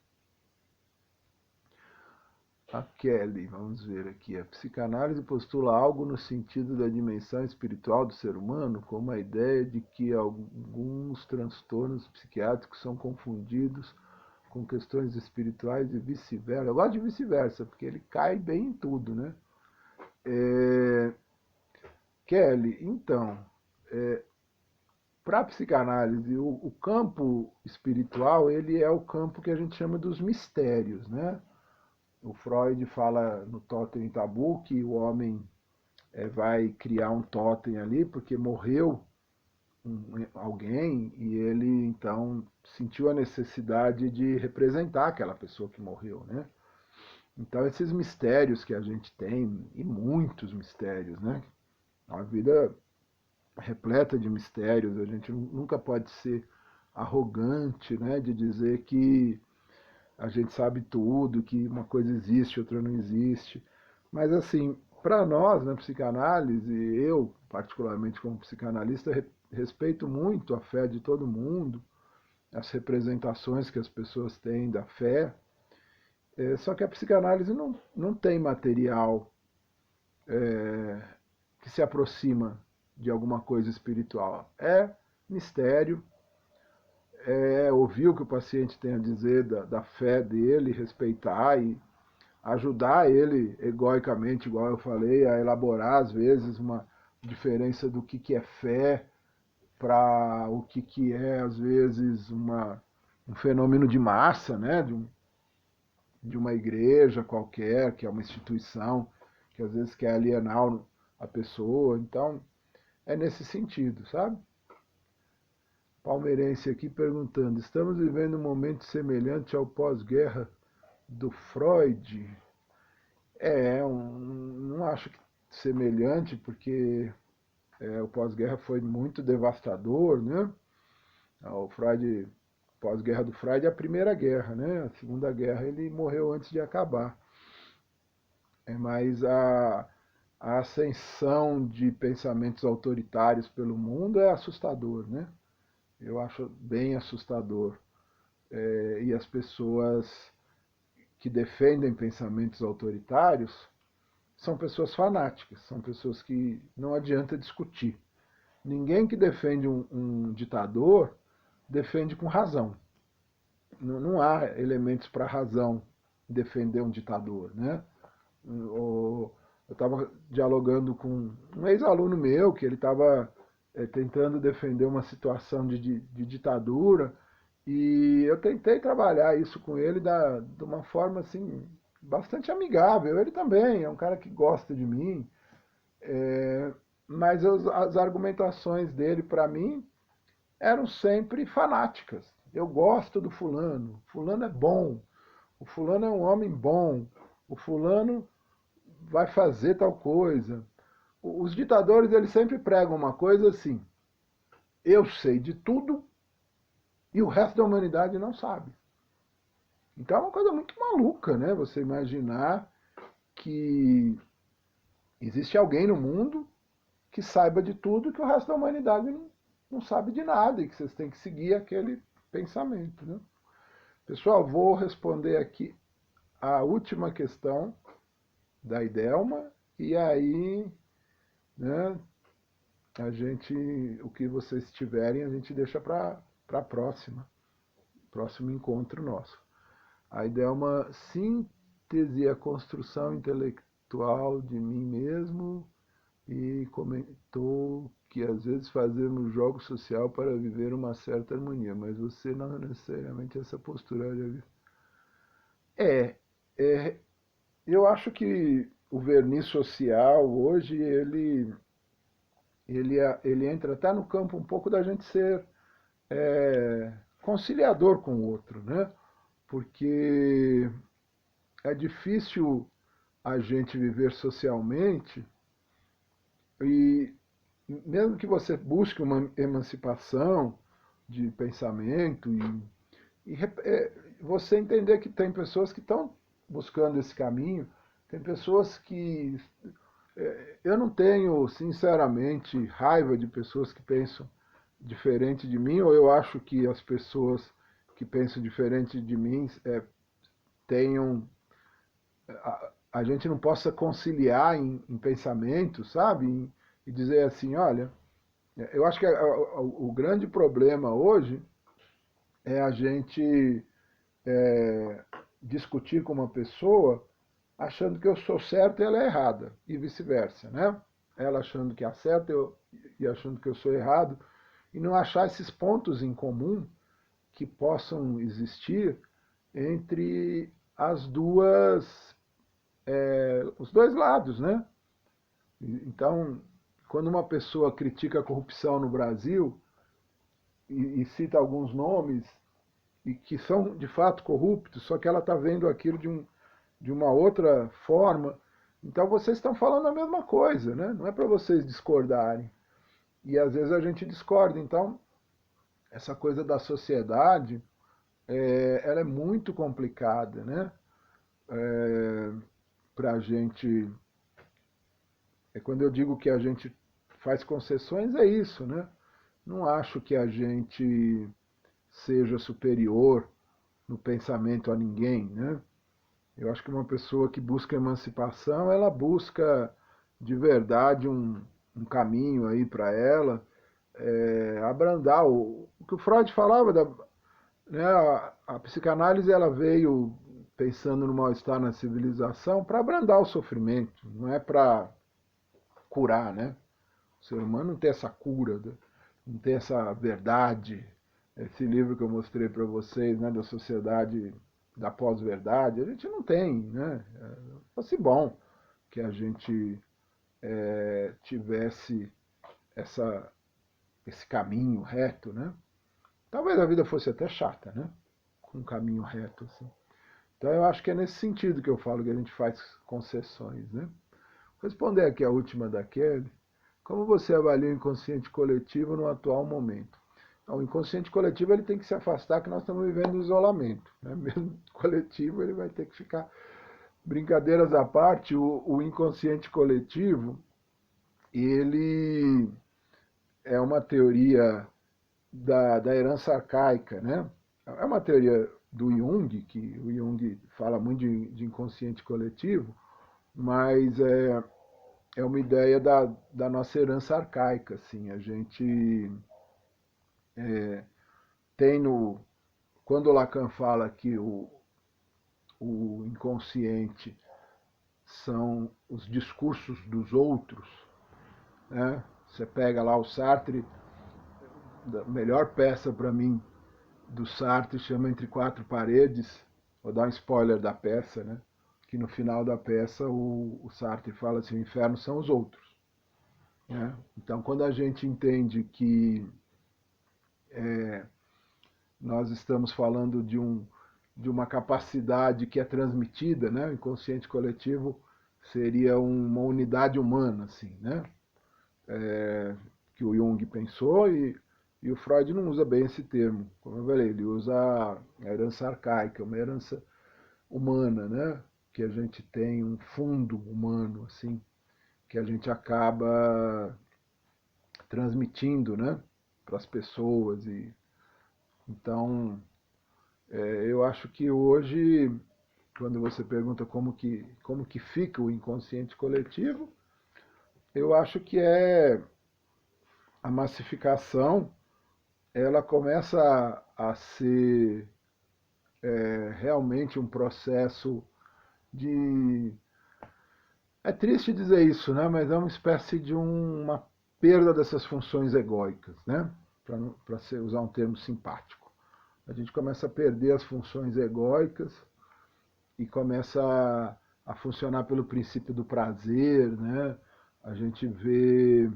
A Kelly, vamos ver aqui. A psicanálise postula algo no sentido da dimensão espiritual do ser humano, como a ideia de que alguns transtornos psiquiátricos são confundidos com questões espirituais e vice-versa. Eu gosto de vice-versa, porque ele cai bem em tudo, né? Kelly, então, para a psicanálise, o campo espiritual ele é o campo que a gente chama dos mistérios, né? O Freud fala no Totem e Tabu que o homem vai criar um totem ali porque morreu alguém e ele então sentiu a necessidade de representar aquela pessoa que morreu, né? Então esses mistérios que a gente tem, e muitos mistérios, né? A vida repleta de mistérios, a gente nunca pode ser arrogante, né? De dizer que a gente sabe tudo, que uma coisa existe, outra não existe. Mas assim, para nós na psicanálise, eu particularmente como psicanalista, respeito muito a fé de todo mundo, as representações que as pessoas têm da fé, só que a psicanálise não tem material que se aproxima de alguma coisa espiritual. É mistério, ouvir o que o paciente tem a dizer da fé dele, respeitar e ajudar ele egoicamente, igual eu falei, a elaborar às vezes uma diferença do que é fé para o que é às vezes um fenômeno de massa, né? De uma igreja qualquer, que é uma instituição que às vezes quer alienar a pessoa. Então, é nesse sentido, sabe? Palmeirense aqui perguntando: estamos vivendo um momento semelhante ao pós-guerra do Freud? Não acho que semelhante, porque o pós-guerra foi muito devastador, né? O Freud, pós-guerra do Freud é a Primeira Guerra, né? A Segunda Guerra ele morreu antes de acabar. Mas a ascensão de pensamentos autoritários pelo mundo é assustador, né? Eu acho bem assustador. E as pessoas que defendem pensamentos autoritários são pessoas fanáticas, são pessoas que não adianta discutir. Ninguém que defende um ditador defende com razão. Não há elementos para razão defender um ditador, né? Eu estava dialogando com um ex-aluno meu que ele estava tentando defender uma situação de ditadura e eu tentei trabalhar isso com ele de uma forma assim bastante amigável. Ele também é um cara que gosta de mim, mas as argumentações dele para mim eram sempre fanáticas. Eu gosto do fulano, fulano é bom, o fulano é um homem bom, o fulano vai fazer tal coisa. Os ditadores eles sempre pregam uma coisa assim: eu sei de tudo e o resto da humanidade não sabe. Então é uma coisa muito maluca, né? Você imaginar que existe alguém no mundo que saiba de tudo e que o resto da humanidade não sabe de nada e que vocês têm que seguir aquele pensamento, né? Pessoal, vou responder aqui a última questão da Idelma e aí, né, o que vocês tiverem, a gente deixa para a próximo encontro nosso. A ideia é uma síntese e a construção intelectual de mim mesmo, e comentou que às vezes fazemos jogo social para viver uma certa harmonia, mas você não é necessariamente essa postura. É, é, eu acho que o verniz social hoje ele entra até no campo um pouco da gente ser conciliador com o outro, né? Porque é difícil a gente viver socialmente e mesmo que você busque uma emancipação de pensamento você entender que tem pessoas que estão buscando esse caminho, tem pessoas que eu não tenho, sinceramente, raiva de pessoas que pensam diferente de mim, ou eu acho que as pessoas que pensam diferente de mim tenham. A gente não possa conciliar em pensamento, sabe? E dizer assim: olha, eu acho que o grande problema hoje é a gente é, discutir com uma pessoa achando que eu sou certo e ela é errada, e vice-versa, né? Ela achando que é certa e achando que eu sou errado, e não achar esses pontos em comum que possam existir entre as duas, os dois lados, né? Então, quando uma pessoa critica a corrupção no Brasil e cita alguns nomes e que são de fato corruptos, só que ela está vendo aquilo de uma outra forma. Então vocês estão falando a mesma coisa, né? Não é para vocês discordarem. E às vezes a gente discorda. Então, essa coisa da sociedade, ela é muito complicada, né? Para a gente. Quando eu digo que a gente faz concessões, é isso, né? Não acho que a gente seja superior no pensamento a ninguém, né? Eu acho que uma pessoa que busca emancipação, ela busca de verdade um caminho aí para ela, abrandar o que o Freud falava, né, a psicanálise ela veio pensando no mal-estar na civilização para abrandar o sofrimento, não é para curar, né? O ser humano não tem essa cura, não tem essa verdade. Esse livro que eu mostrei para vocês, né, da sociedade da pós-verdade, a gente não tem, né? Fosse bom que a gente tivesse essa, esse caminho reto, né? Talvez a vida fosse até chata, né? Com um caminho reto, assim. Então eu acho que é nesse sentido que eu falo que a gente faz concessões, né? Vou responder aqui a última da Kelly. Como você avalia o inconsciente coletivo no atual momento? O inconsciente coletivo ele tem que se afastar, que nós estamos vivendo um isolamento. Né? Mesmo coletivo, ele vai ter que ficar. Brincadeiras à parte, o inconsciente coletivo ele é uma teoria da herança arcaica, né? É uma teoria do Jung, que o Jung fala muito de inconsciente coletivo, mas é uma ideia da nossa herança arcaica, assim. A gente tem no... Quando Lacan fala que o inconsciente são os discursos dos outros, né? Você pega lá o Sartre, a melhor peça para mim do Sartre chama Entre Quatro Paredes. Vou dar um spoiler da peça, né? Que no final da peça o Sartre fala assim: o inferno são os outros. Né? Então, quando a gente entende que nós estamos falando de uma capacidade que é transmitida, né? O inconsciente coletivo seria uma unidade humana, assim, né? Que o Jung pensou e o Freud não usa bem esse termo. Como eu falei, ele usa a herança arcaica, uma herança humana, né? Que a gente tem um fundo humano, assim, que a gente acaba transmitindo, né? Para as pessoas. Então, eu acho que hoje, quando você pergunta como que fica o inconsciente coletivo, eu acho que a massificação ela começa a ser realmente um processo de... É triste dizer isso, né? Mas é uma espécie de uma perda dessas funções egóicas, né? Para usar um termo simpático. A gente começa a perder as funções egóicas e começa a funcionar pelo princípio do prazer, né? A gente vê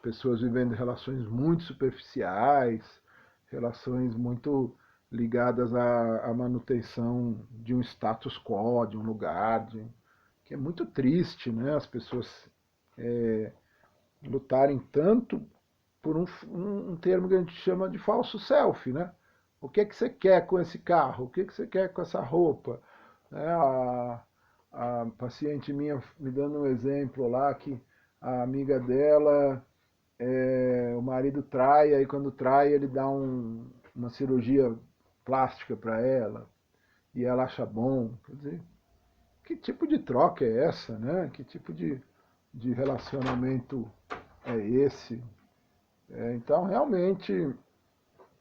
pessoas vivendo relações muito superficiais, relações muito ligadas à manutenção de um status quo, de um lugar, que é muito triste, né? As pessoas é, lutarem tanto por um termo que a gente chama de falso self, né? O que é que você quer com esse carro? O que é que você quer com essa roupa? A paciente minha me dando um exemplo lá que a amiga dela, o marido trai, aí quando trai ele dá uma cirurgia plástica para ela e ela acha bom. Quer dizer, que tipo de troca é essa, né? Que tipo de relacionamento é esse? Então, realmente,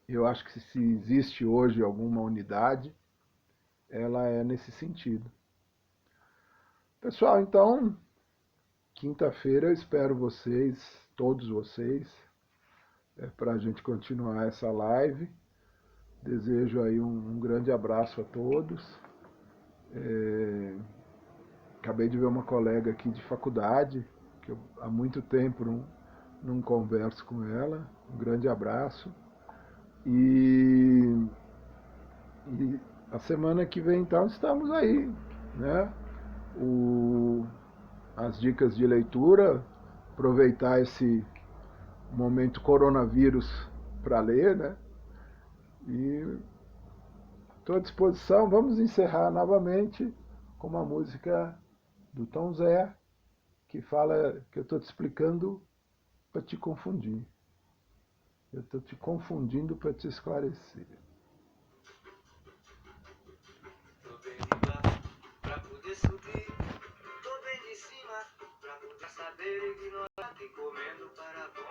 eu acho que se existe hoje alguma unidade, ela é nesse sentido. Pessoal, então, quinta-feira eu espero vocês, todos vocês, para a gente continuar essa live. Desejo aí um grande abraço a todos. Acabei de ver uma colega aqui de faculdade, que eu há muito tempo não converso com ela. Um grande abraço. E a semana que vem, então, estamos aí, né? As dicas de leitura, aproveitar esse momento coronavírus para ler, né? E estou à disposição. Vamos encerrar novamente com uma música do Tom Zé, que fala que eu estou te explicando para te confundir. Eu estou te confundindo para te esclarecer. Tô bem de baixo pra poder subir. Tô bem de cima pra poder saber ignorar. E comendo para bom.